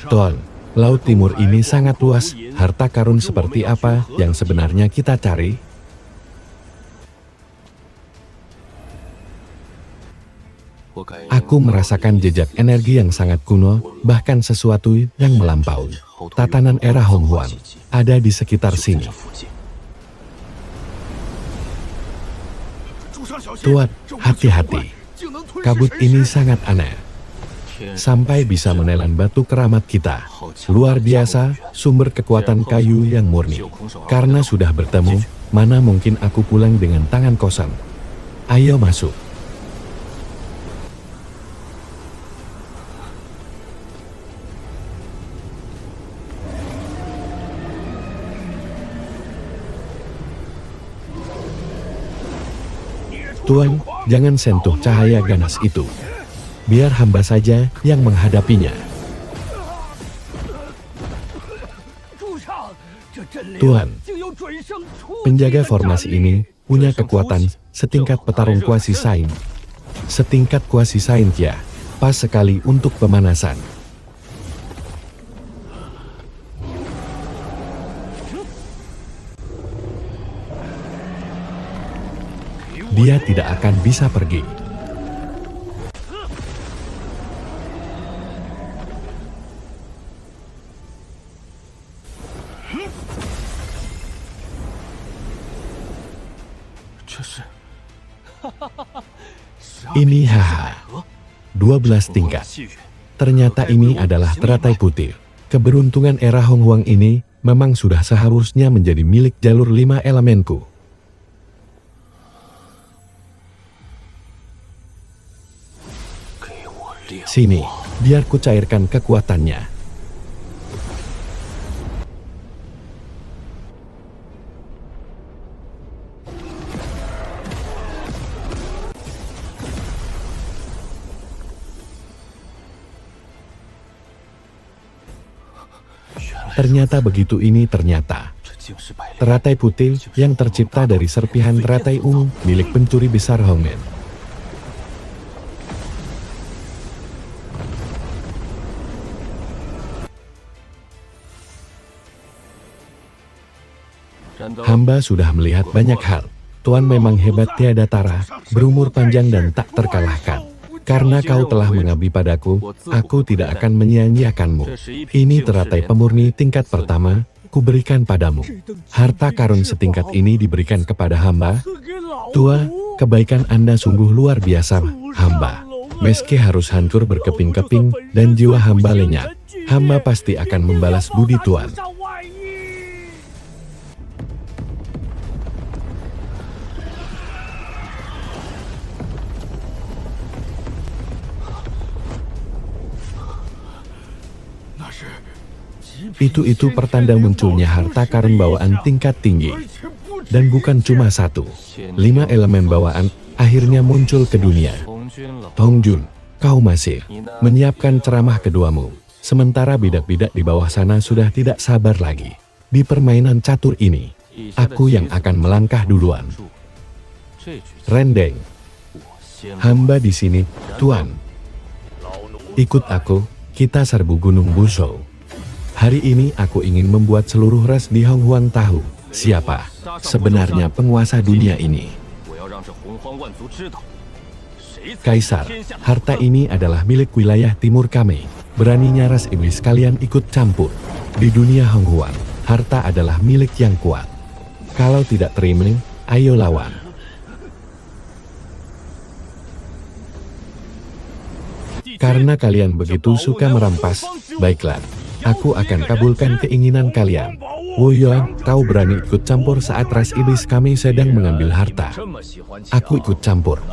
Tuan, Laut Timur ini sangat luas, harta karun seperti apa yang sebenarnya kita cari? Aku merasakan jejak energi yang sangat kuno, bahkan sesuatu yang melampaui. Tatanan era Honghuang ada di sekitar sini. Tuan, hati-hati. Kabut ini sangat aneh. Sampai bisa menelan batu keramat kita. Luar biasa, sumber kekuatan kayu yang murni. Karena sudah bertemu, mana mungkin aku pulang dengan tangan kosong. Ayo masuk. Tuan, jangan sentuh cahaya ganas itu. Biar hamba saja yang menghadapinya. Tuan, penjaga formasi ini punya kekuatan setingkat petarung Kuasi Sain. Setingkat Kuasi Sain ya, pas sekali untuk pemanasan. Dia tidak akan bisa pergi. Ini haha, 12 tingkat. Ternyata ini adalah teratai putih. Keberuntungan era Honghuang ini memang sudah seharusnya menjadi milik jalur 5 elemenku. Sini, biar ku cairkan kekuatannya. Ternyata begitu ini ternyata. Teratai putih yang tercipta dari serpihan teratai ungu milik pencuri besar Hongmen. Hamba sudah melihat banyak hal. Tuan memang hebat tiada tara, berumur panjang dan tak terkalahkan. Karena kau telah mengabdi padaku, aku tidak akan menyia-nyiakanmu. Ini teratai pemurni tingkat pertama, kuberikan padamu. Harta karun setingkat ini diberikan kepada hamba. Tua, kebaikan Anda sungguh luar biasa, hamba. Meski harus hancur berkeping-keping dan jiwa hamba lenyap, hamba pasti akan membalas budi Tuan. Itu pertanda munculnya harta karun bawaan tingkat tinggi. Dan bukan cuma satu. 5 elemen bawaan akhirnya muncul ke dunia. Hongjun, kau masih menyiapkan ceramah keduamu. Sementara bidak-bidak di bawah sana sudah tidak sabar lagi. Di permainan catur ini, aku yang akan melangkah duluan. Rendeng. Hamba di sini, Tuan. Ikut aku, kita serbu Gunung Busou. Hari ini aku ingin membuat seluruh ras di Honghuang tahu siapa sebenarnya penguasa dunia ini. Kaisar, harta ini adalah milik wilayah timur kami. Beraninya ras iblis kalian ikut campur. Di dunia Honghuang, harta adalah milik yang kuat. Kalau tidak terima, ayo lawan. Karena kalian begitu suka merampas, baiklah, aku akan kabulkan keinginan kalian. Wu Yuan, kau berani ikut campur saat ras iblis kami sedang mengambil harta. Aku ikut campur.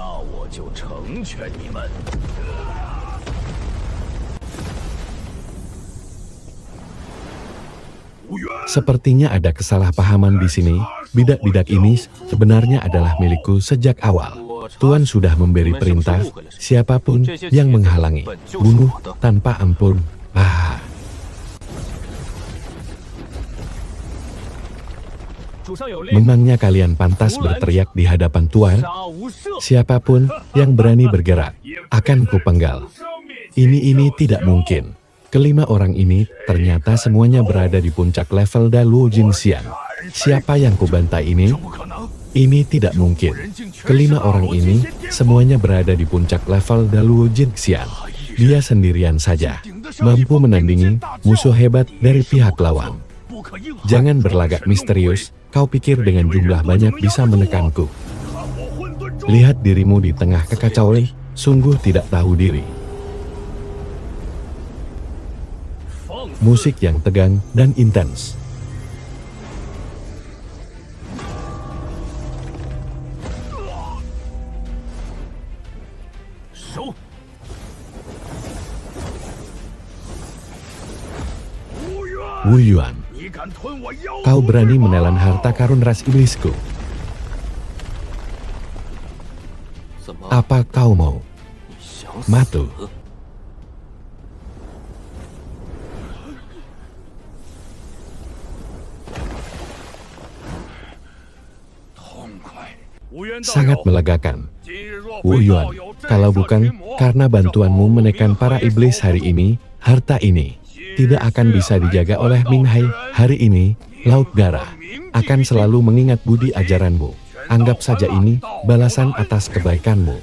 Sepertinya ada kesalahpahaman di sini. Bidak-bidak ini sebenarnya adalah milikku sejak awal. Tuan sudah memberi perintah, siapapun yang menghalangi, bunuh tanpa ampun. Memangnya kalian pantas berteriak di hadapan Tuan? Siapapun yang berani bergerak, akan kupenggal. Ini tidak mungkin. Kelima orang ini ternyata semuanya berada di puncak level Daluo Jinxian. Siapa yang kubantai ini? Ini tidak mungkin. Kelima orang ini semuanya berada di puncak level Daluo Jinxian. Dia sendirian saja mampu menandingi musuh hebat dari pihak lawan. Jangan berlagak misterius, kau pikir dengan jumlah banyak bisa menekanku. Lihat dirimu di tengah kekacauan, sungguh tidak tahu diri. Musik yang tegang dan intens. Wu Yuan, kau berani menelan harta karun ras iblisku? Apa kau mau mati? Sangat melegakan. Wu Yuan, kalau bukan karena bantuanmu menekan para iblis hari ini, harta ini tidak akan bisa dijaga oleh Ming Hai. Hari ini, Laut Darah akan selalu mengingat budi ajaranmu. Anggap saja ini balasan atas kebaikanmu.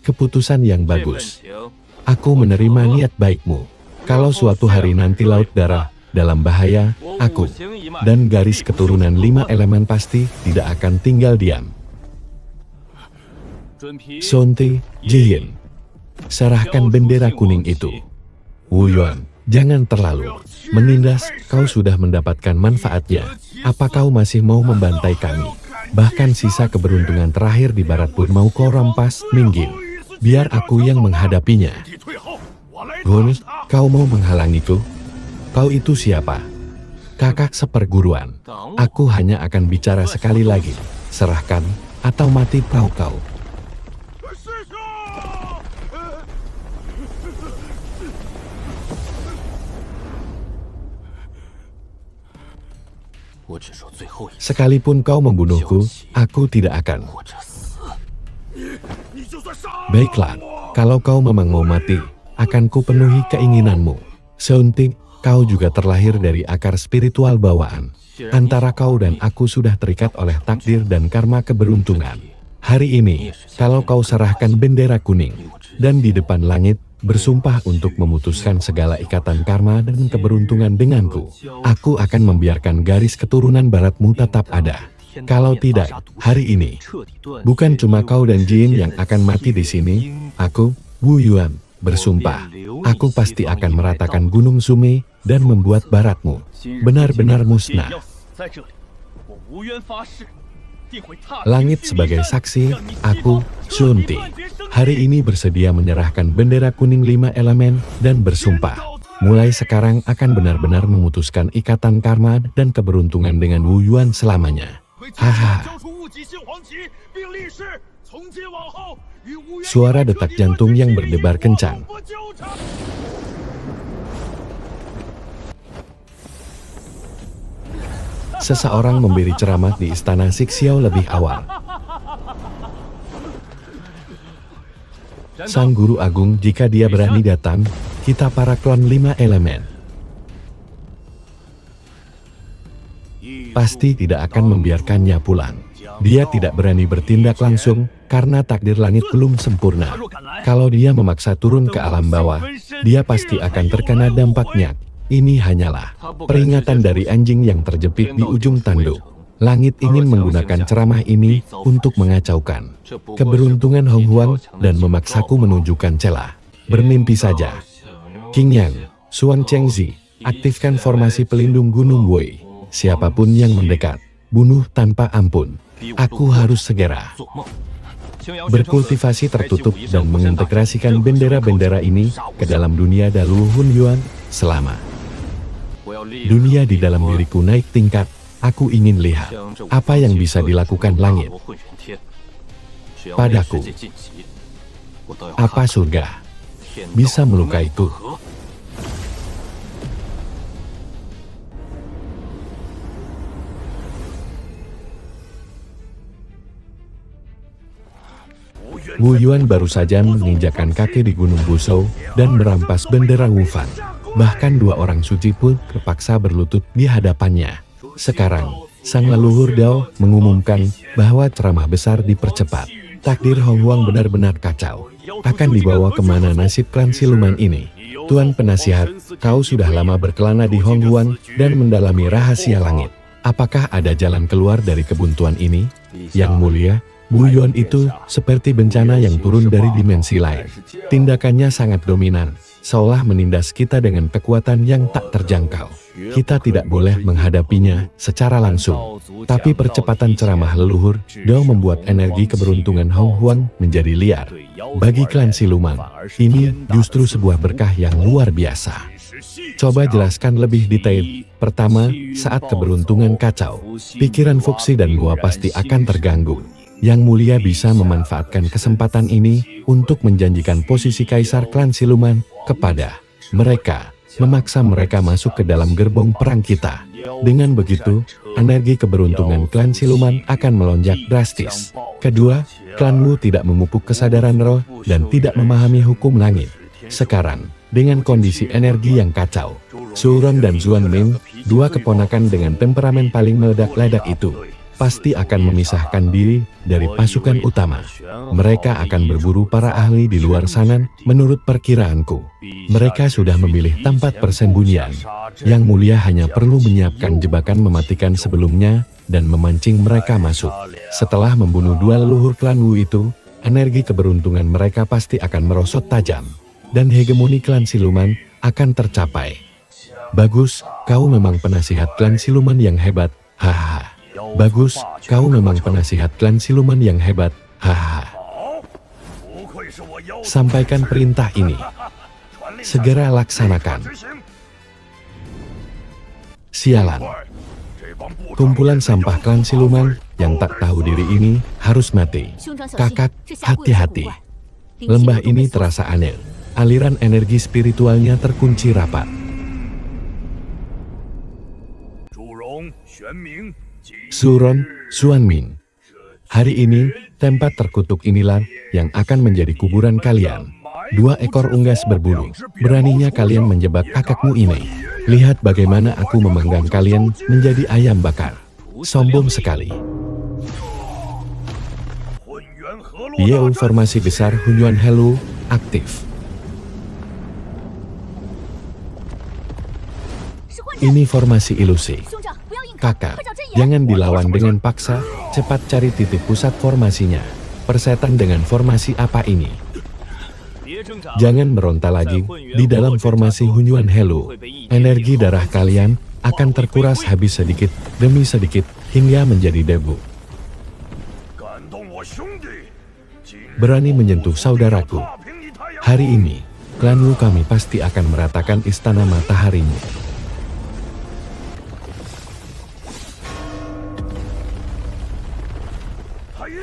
Keputusan yang bagus. Aku menerima niat baikmu. Kalau suatu hari nanti Laut Darah dalam bahaya, aku dan garis keturunan 5 elemen pasti tidak akan tinggal diam. Sonti, Jihin, serahkan bendera kuning itu. Wu Yuan, jangan terlalu menindas, kau sudah mendapatkan manfaatnya. Apa kau masih mau membantai kami? Bahkan sisa keberuntungan terakhir di barat pun mau kau rampas, minggir. Biar aku yang menghadapinya. Gunus, kau mau menghalangiku? Kau itu siapa? Kakak seperguruan. Aku hanya akan bicara sekali lagi. Serahkan, atau mati kau. Sekalipun kau membunuhku, aku tidak akan. Baiklah, kalau kau memang mau mati, akan kupenuhi keinginanmu. Seuntik, kau juga terlahir dari akar spiritual bawaan. Antara kau dan aku sudah terikat oleh takdir dan karma keberuntungan. Hari ini, kalau kau serahkan bendera kuning, dan di depan langit, bersumpah untuk memutuskan segala ikatan karma dan keberuntungan denganku, aku akan membiarkan garis keturunan baratmu tetap ada. Kalau tidak, hari ini, bukan cuma kau dan Jin yang akan mati di sini, aku, Wu Yuan, bersumpah, aku pasti akan meratakan Gunung Sumei dan membuat baratmu benar-benar musnah. Langit sebagai saksi, aku, Sunti, hari ini bersedia menyerahkan bendera kuning 5 elemen dan bersumpah, mulai sekarang akan benar-benar memutuskan ikatan karma dan keberuntungan dengan Wu Yuan selamanya. Haha. Suara detak jantung yang berdebar kencang. seseorang memberi ceramah di istana Sixiao lebih awal. Sang guru agung, jika dia berani datang, kita para klon 5 elemen pasti tidak akan membiarkannya pulang. Dia tidak berani bertindak langsung, karena takdir langit belum sempurna. Kalau dia memaksa turun ke alam bawah, dia pasti akan terkena dampaknya. Ini hanyalah peringatan dari anjing yang terjepit di ujung tanduk. Langit ingin menggunakan ceramah ini untuk mengacaukan keberuntungan Hong Huang dan memaksaku menunjukkan celah. Bermimpi saja. King Yang, Suan Chengzi, aktifkan formasi pelindung Gunung Wei. Siapapun yang mendekat, bunuh tanpa ampun. Aku harus segera berkultivasi tertutup dan mengintegrasikan bendera-bendera ini ke dalam dunia Dalu Hun Yuan selama dunia di dalam diriku naik tingkat. Aku ingin lihat apa yang bisa dilakukan langit padaku. Apa surga bisa melukaiku? Wu Yuan baru saja menginjakkan kaki di Gunung Busou dan merampas bendera Wufan. Bahkan 2 orang suci pun terpaksa berlutut di hadapannya. Sekarang, sang leluhur Dao mengumumkan bahwa ceramah besar dipercepat. Takdir Hong Huang benar-benar kacau. Akan dibawa kemana nasib klan siluman ini? Tuan penasihat, kau sudah lama berkelana di Hong Huang dan mendalami rahasia langit. Apakah ada jalan keluar dari kebuntuan ini? Yang mulia, Wu Yuan itu seperti bencana yang turun dari dimensi lain. Tindakannya sangat dominan, seolah menindas kita dengan kekuatan yang tak terjangkau. Kita tidak boleh menghadapinya secara langsung. Tapi percepatan ceramah leluhur Dao membuat energi keberuntungan Hong Huang menjadi liar. Bagi klan siluman, ini justru sebuah berkah yang luar biasa. Coba jelaskan lebih detail. Pertama, saat keberuntungan kacau, pikiran Fuxi dan Gua pasti akan terganggu. Yang mulia bisa memanfaatkan kesempatan ini untuk menjanjikan posisi kaisar klan siluman kepada mereka, memaksa mereka masuk ke dalam gerbong perang kita. Dengan begitu, energi keberuntungan klan siluman akan melonjak drastis. Kedua, klan Wu tidak memupuk kesadaran roh dan tidak memahami hukum langit. Sekarang, dengan kondisi energi yang kacau, Su Ron dan Zuan Min, 2 keponakan dengan temperamen paling meledak-ledak itu, pasti akan memisahkan diri dari pasukan utama. Mereka akan berburu para ahli di luar sana, menurut perkiraanku. Mereka sudah memilih tempat persembunyian. Yang mulia hanya perlu menyiapkan jebakan mematikan sebelumnya, dan memancing mereka masuk. Setelah membunuh 2 leluhur klan Wu itu, energi keberuntungan mereka pasti akan merosot tajam. Dan hegemoni klan siluman akan tercapai. Bagus, kau memang penasihat klan siluman yang hebat, hahaha. Bagus, kau memang penasihat klan siluman yang hebat, hahaha. Sampaikan perintah ini. Segera laksanakan. Sialan. Kumpulan sampah klan siluman yang tak tahu diri ini harus mati. Kakak, hati-hati. Lembah ini terasa aneh. Aliran energi spiritualnya terkunci rapat. Su Ron, Zuan Min. Hari ini, tempat terkutuk inilah yang akan menjadi kuburan kalian. 2 ekor unggas berbulu. Beraninya kalian menjebak kakakmu ini. Lihat bagaimana aku memanggang kalian menjadi ayam bakar. Sombong sekali. Yeo formasi besar Hun Yuan Helu aktif. Ini formasi ilusi. Kakak, jangan dilawan dengan paksa, cepat cari titik pusat formasinya. Persetan dengan formasi apa ini? Jangan meronta lagi, di dalam formasi Hun Yuan Helu. Energi darah kalian akan terkuras habis sedikit demi sedikit, hingga menjadi debu. Berani menyentuh saudaraku. Hari ini, klan Wu kami pasti akan meratakan istana mataharimu.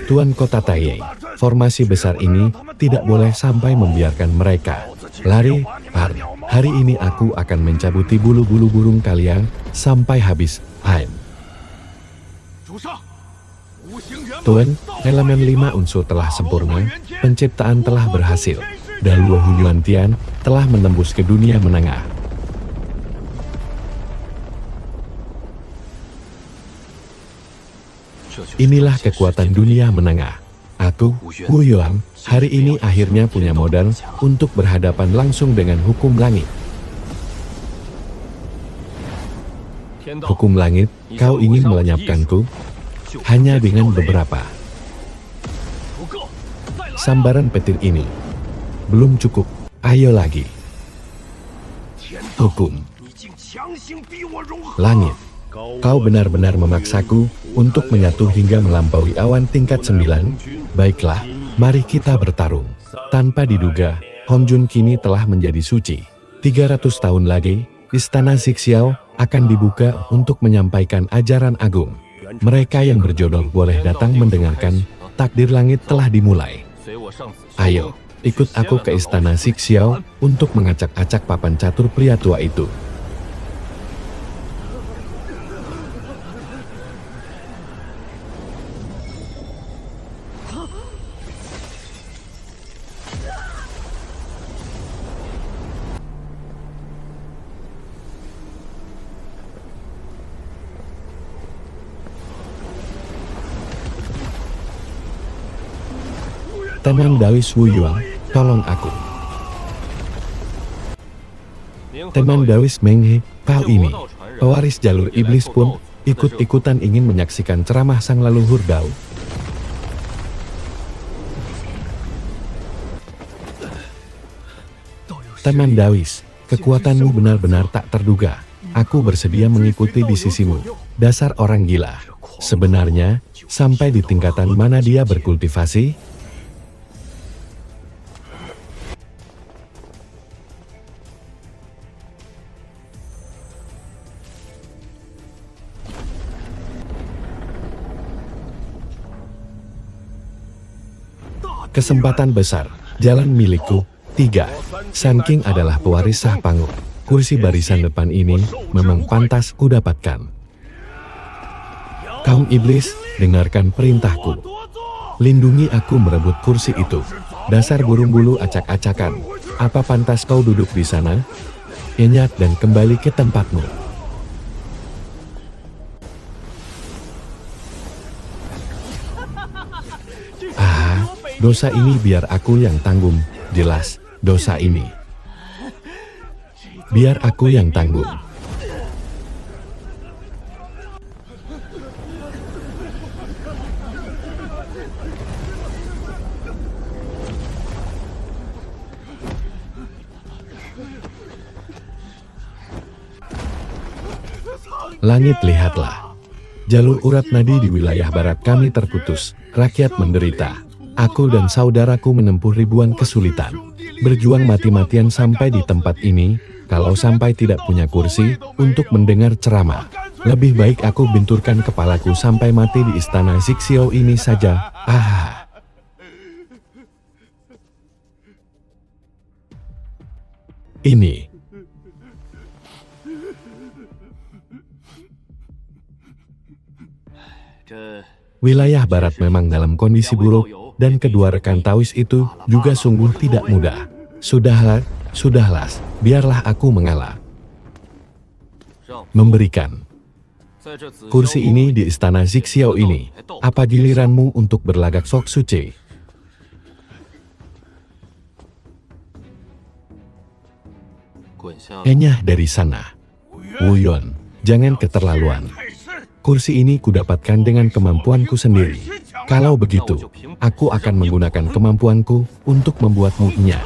Tuan Kota Taiyei, formasi besar ini tidak boleh sampai membiarkan mereka lari. Hari ini aku akan mencabuti bulu-bulu burung kalian sampai habis. Tuan, elemen 5 unsur telah sempurna, penciptaan telah berhasil. Daluo Hunyuan Tian telah menembus ke dunia menengah. Inilah kekuatan dunia menengah. Aku, Wu Yuan, hari ini akhirnya punya modal untuk berhadapan langsung dengan hukum langit. Hukum langit, kau ingin melenyapkanku? Hanya dengan beberapa sambaran petir ini. Belum cukup, ayo lagi. Hukum langit, kau benar-benar memaksaku untuk menyatu hingga melampaui awan tingkat 9. Baiklah, mari kita bertarung. Tanpa diduga, Hongjun kini telah menjadi suci. 300 tahun lagi, Istana Zixiao akan dibuka untuk menyampaikan ajaran agung. Mereka yang berjodoh boleh datang mendengarkan, takdir langit telah dimulai. Ayo, ikut aku ke Istana Zixiao untuk mengacak-acak papan catur pria tua itu. Teman Dawis Wu Yuan, tolong aku. Teman Dawis Meng He, kau ini, pewaris jalur iblis pun, ikut-ikutan ingin menyaksikan ceramah sang leluhur Dao. Teman Dawis, kekuatanmu benar-benar tak terduga. Aku bersedia mengikuti di sisimu. Dasar orang gila. Sebenarnya, sampai di tingkatan mana dia berkultivasi? Kesempatan besar, jalan milikku. 3. Sun King adalah pewaris sah panggung. Kursi barisan depan ini memang pantas kudapatkan. Kaum iblis, dengarkan perintahku. Lindungi aku merebut kursi itu. Dasar burung bulu acak-acakan. Apa pantas kau duduk di sana? Enyat dan kembali ke tempatmu. Dosa ini biar aku yang tanggung, jelas, dosa ini. Biar aku yang tanggung. Langit, lihatlah. Jalur urat nadi di wilayah barat kami terputus, rakyat menderita. Aku dan saudaraku menempuh ribuan kesulitan. Berjuang mati-matian sampai di tempat ini, kalau sampai tidak punya kursi untuk mendengar ceramah. Lebih baik aku benturkan kepalaku sampai mati di Istana Zixiao ini saja. Ini. Wilayah barat memang dalam kondisi buruk. Dan kedua rekan Taois itu juga sungguh tidak mudah. Sudahlah, biarlah aku mengalah. Memberikan kursi ini di Istana Zixiao ini. Apa giliranmu untuk berlagak sok suci? Enyah dari sana. Wu Yuan, jangan keterlaluan. Kursi ini kudapatkan dengan kemampuanku sendiri. Kalau begitu, aku akan menggunakan kemampuanku untuk membuatmu enyah.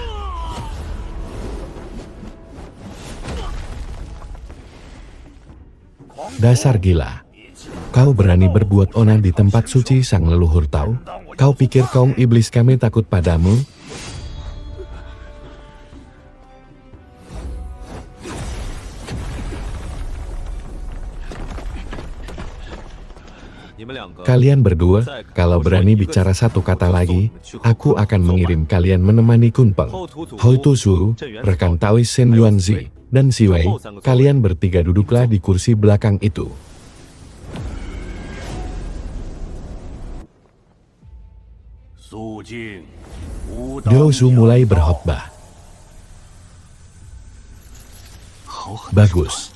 Dasar gila. Kau berani berbuat onar di tempat suci sang leluhur Tao? Kau pikir kaum iblis kami takut padamu? Kalian berdua, kalau berani bicara satu kata lagi, aku akan mengirim kalian menemani Kunpeng, Hou Tuzu, rekan Taois Shen Yuanzi, dan Si Wei. Kalian bertiga duduklah di kursi belakang itu. Daosu mulai berkhotbah. Bagus.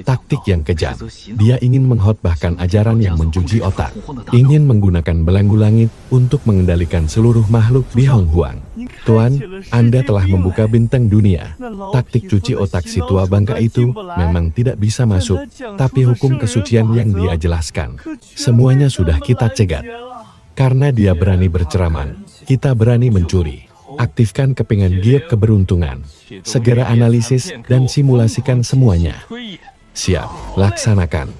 Taktik yang kejam. Dia ingin mengkhotbahkan ajaran yang mencuci otak. Ingin menggunakan belenggu langit untuk mengendalikan seluruh makhluk di Honghuang. Tuan, Anda telah membuka bintang dunia. Taktik cuci otak si tua bangka itu memang tidak bisa masuk, tapi hukum kesucian yang dia jelaskan, semuanya sudah kita cegat. Karena dia berani berceramah, kita berani mencuri. Aktifkan kepingan giok keberuntungan. Segera analisis dan simulasikan semuanya. Siap, laksanakan.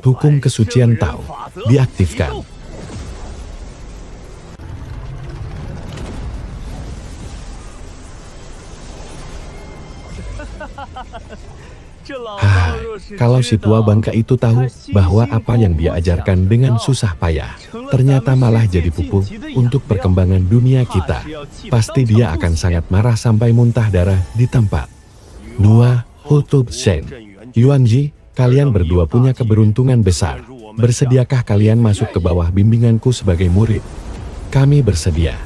Hukum kesucian Tao diaktifkan. Kalau si tua bangka itu tahu bahwa apa yang dia ajarkan dengan susah payah, ternyata malah jadi pupuk untuk perkembangan dunia kita. Pasti dia akan sangat marah sampai muntah darah di tempat. Nua, Hutub Shen, Yuanji, kalian berdua punya keberuntungan besar. Bersediakah kalian masuk ke bawah bimbinganku sebagai murid? Kami bersedia.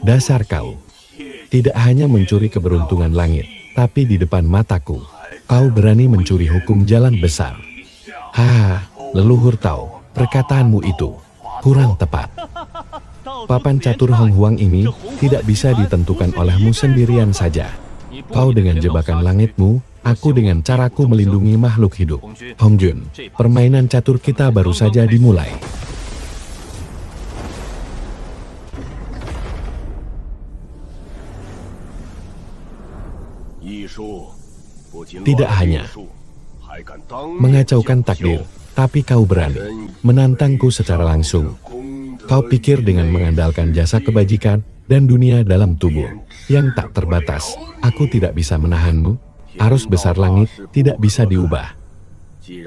Dasar kau. Tidak hanya mencuri keberuntungan langit, tapi di depan mataku, kau berani mencuri hukum jalan besar. Leluhur Tao, perkataanmu itu kurang tepat. Papan catur Honghuang ini tidak bisa ditentukan olehmu sendirian saja. Kau dengan jebakan langitmu, aku dengan caraku melindungi makhluk hidup. Hongjun, permainan catur kita baru saja dimulai. Tidak hanya mengacaukan takdir, tapi kau berani menantangku secara langsung. Kau pikir dengan mengandalkan jasa kebajikan dan dunia dalam tubuh yang tak terbatas, aku tidak bisa menahanmu? Arus besar langit tidak bisa diubah.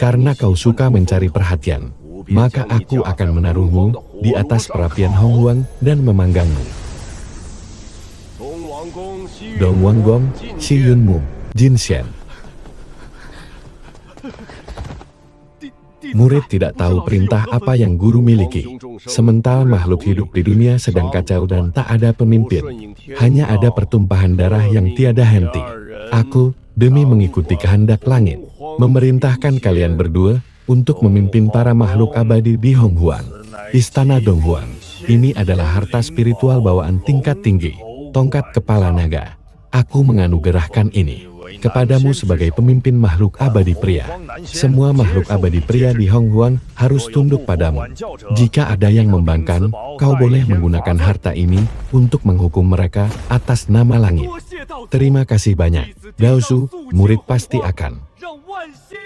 Karena kau suka mencari perhatian, maka aku akan menaruhmu di atas perapian Honghuang dan memanggangmu. Dong Wanggong, Si Yunmu, Jin Xian. Murid tidak tahu perintah apa yang guru miliki. Sementara makhluk hidup di dunia sedang kacau dan tak ada pemimpin. Hanya ada pertumpahan darah yang tiada henti. Aku, demi mengikuti kehendak langit, memerintahkan kalian berdua untuk memimpin para makhluk abadi di Honghuang. Istana Donghuang. Ini adalah harta spiritual bawaan tingkat tinggi. Tongkat kepala naga. Aku menganugerahkan ini kepadamu sebagai pemimpin makhluk abadi pria. Semua makhluk abadi pria di Honghuang harus tunduk padamu. Jika ada yang membangkang, kau boleh menggunakan harta ini untuk menghukum mereka atas nama langit. Terima kasih banyak. Daosu, murid pasti akan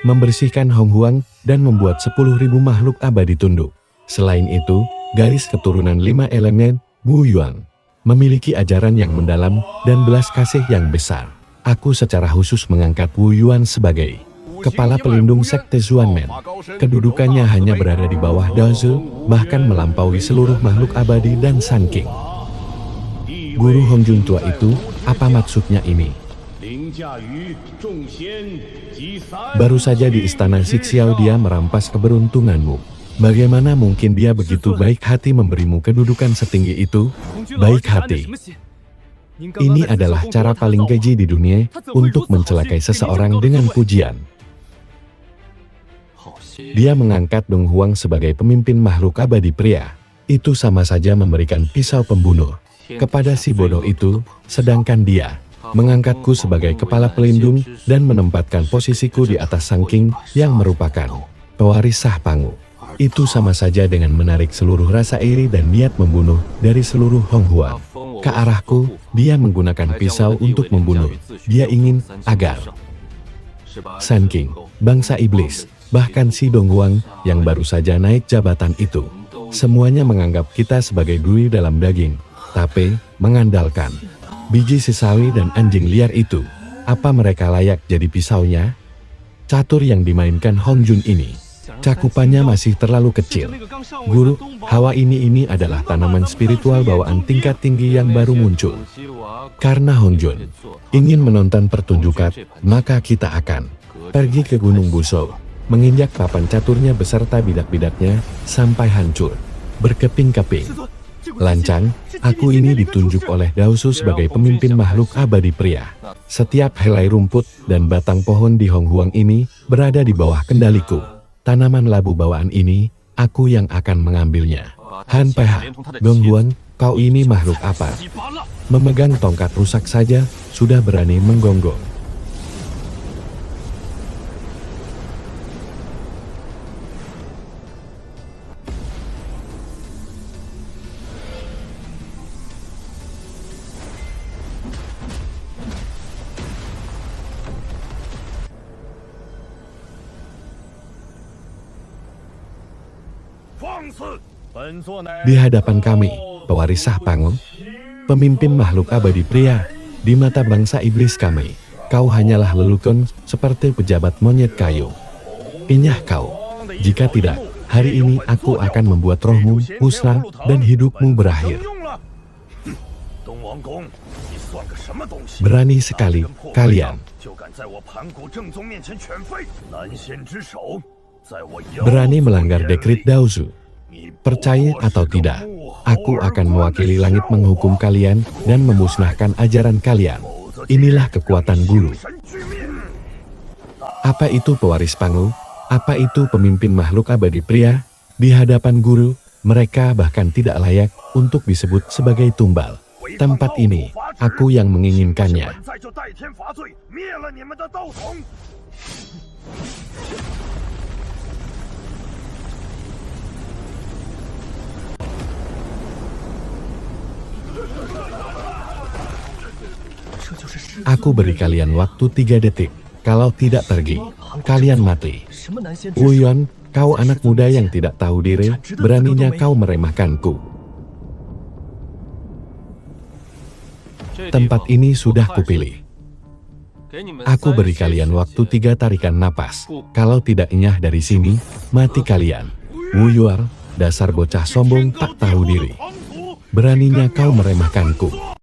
membersihkan Honghuang dan membuat 10.000 makhluk abadi tunduk. Selain itu, garis keturunan 5 elemen, Wu Yuan, memiliki ajaran yang mendalam dan belas kasih yang besar. Aku secara khusus mengangkat Wu Yuan sebagai kepala pelindung sekte Xuanmen. Kedudukannya hanya berada di bawah Daosu, bahkan melampaui seluruh makhluk abadi dan Sun King. Guru Hongjun tua itu, apa maksudnya ini? Baru saja di istana Xixiao dia merampas keberuntunganmu. Bagaimana mungkin dia begitu baik hati memberimu kedudukan setinggi itu? Baik hati. Ini adalah cara paling keji di dunia untuk mencelakai seseorang dengan pujian. Dia mengangkat Dong Huang sebagai pemimpin makhluk abadi pria. Itu sama saja memberikan pisau pembunuh kepada si bodoh itu, sedangkan dia mengangkatku sebagai kepala pelindung dan menempatkan posisiku di atas Sun King yang merupakan pewaris sah Pangu. Itu sama saja dengan menarik seluruh rasa iri dan niat membunuh dari seluruh Honghuang ke arahku. Dia menggunakan pisau untuk membunuh. Dia ingin agar Sun King, bangsa iblis, bahkan si Donghuang yang baru saja naik jabatan itu, semuanya menganggap kita sebagai duri dalam daging, tapi mengandalkan biji sesawi dan anjing liar itu. Apa mereka layak jadi pisaunya? Catur yang dimainkan Hongjun ini cakupannya masih terlalu kecil. Guru, hawa ini adalah tanaman spiritual bawaan tingkat tinggi yang baru muncul. Karena Hongjun ingin menonton pertunjukan, maka kita akan pergi ke Gunung Busou. menginjak papan caturnya beserta bidak-bidaknya sampai hancur, berkeping-keping. Lancang, aku ini ditunjuk oleh Daosu sebagai pemimpin makhluk abadi pria. Setiap helai rumput dan batang pohon di Honghuang ini berada di bawah kendaliku. Tanaman labu bawaan ini, aku yang akan mengambilnya. Han PH, Gonghuang, kau ini makhluk apa? Memegang tongkat rusak saja, sudah berani menggonggong. Di hadapan kami, pewaris Shah Pangong, pemimpin makhluk abadi pria, di mata bangsa iblis kami, kau hanyalah lelucon seperti pejabat monyet kayu. Inyah kau, jika tidak, hari ini aku akan membuat rohmu musnah dan hidupmu berakhir. Berani sekali kalian. Berani melanggar dekrit Daosu. Percaya atau tidak, aku akan mewakili langit menghukum kalian dan memusnahkan ajaran kalian. Inilah kekuatan guru. Apa itu pewaris Pangu? Apa itu pemimpin makhluk abadi pria? Di hadapan guru, mereka bahkan tidak layak untuk disebut sebagai tumbal. Tempat ini, aku yang menginginkannya. Aku beri kalian waktu 3 detik. Kalau tidak pergi, kalian mati. Wuyon, kau anak muda yang tidak tahu diri, beraninya kau meremehkanku. Tempat ini sudah kupilih. Aku beri kalian waktu 3 tarikan napas. Kalau tidak enyah dari sini, mati kalian. Wuyuar, dasar bocah sombong tak tahu diri. Beraninya kau meremehkanku.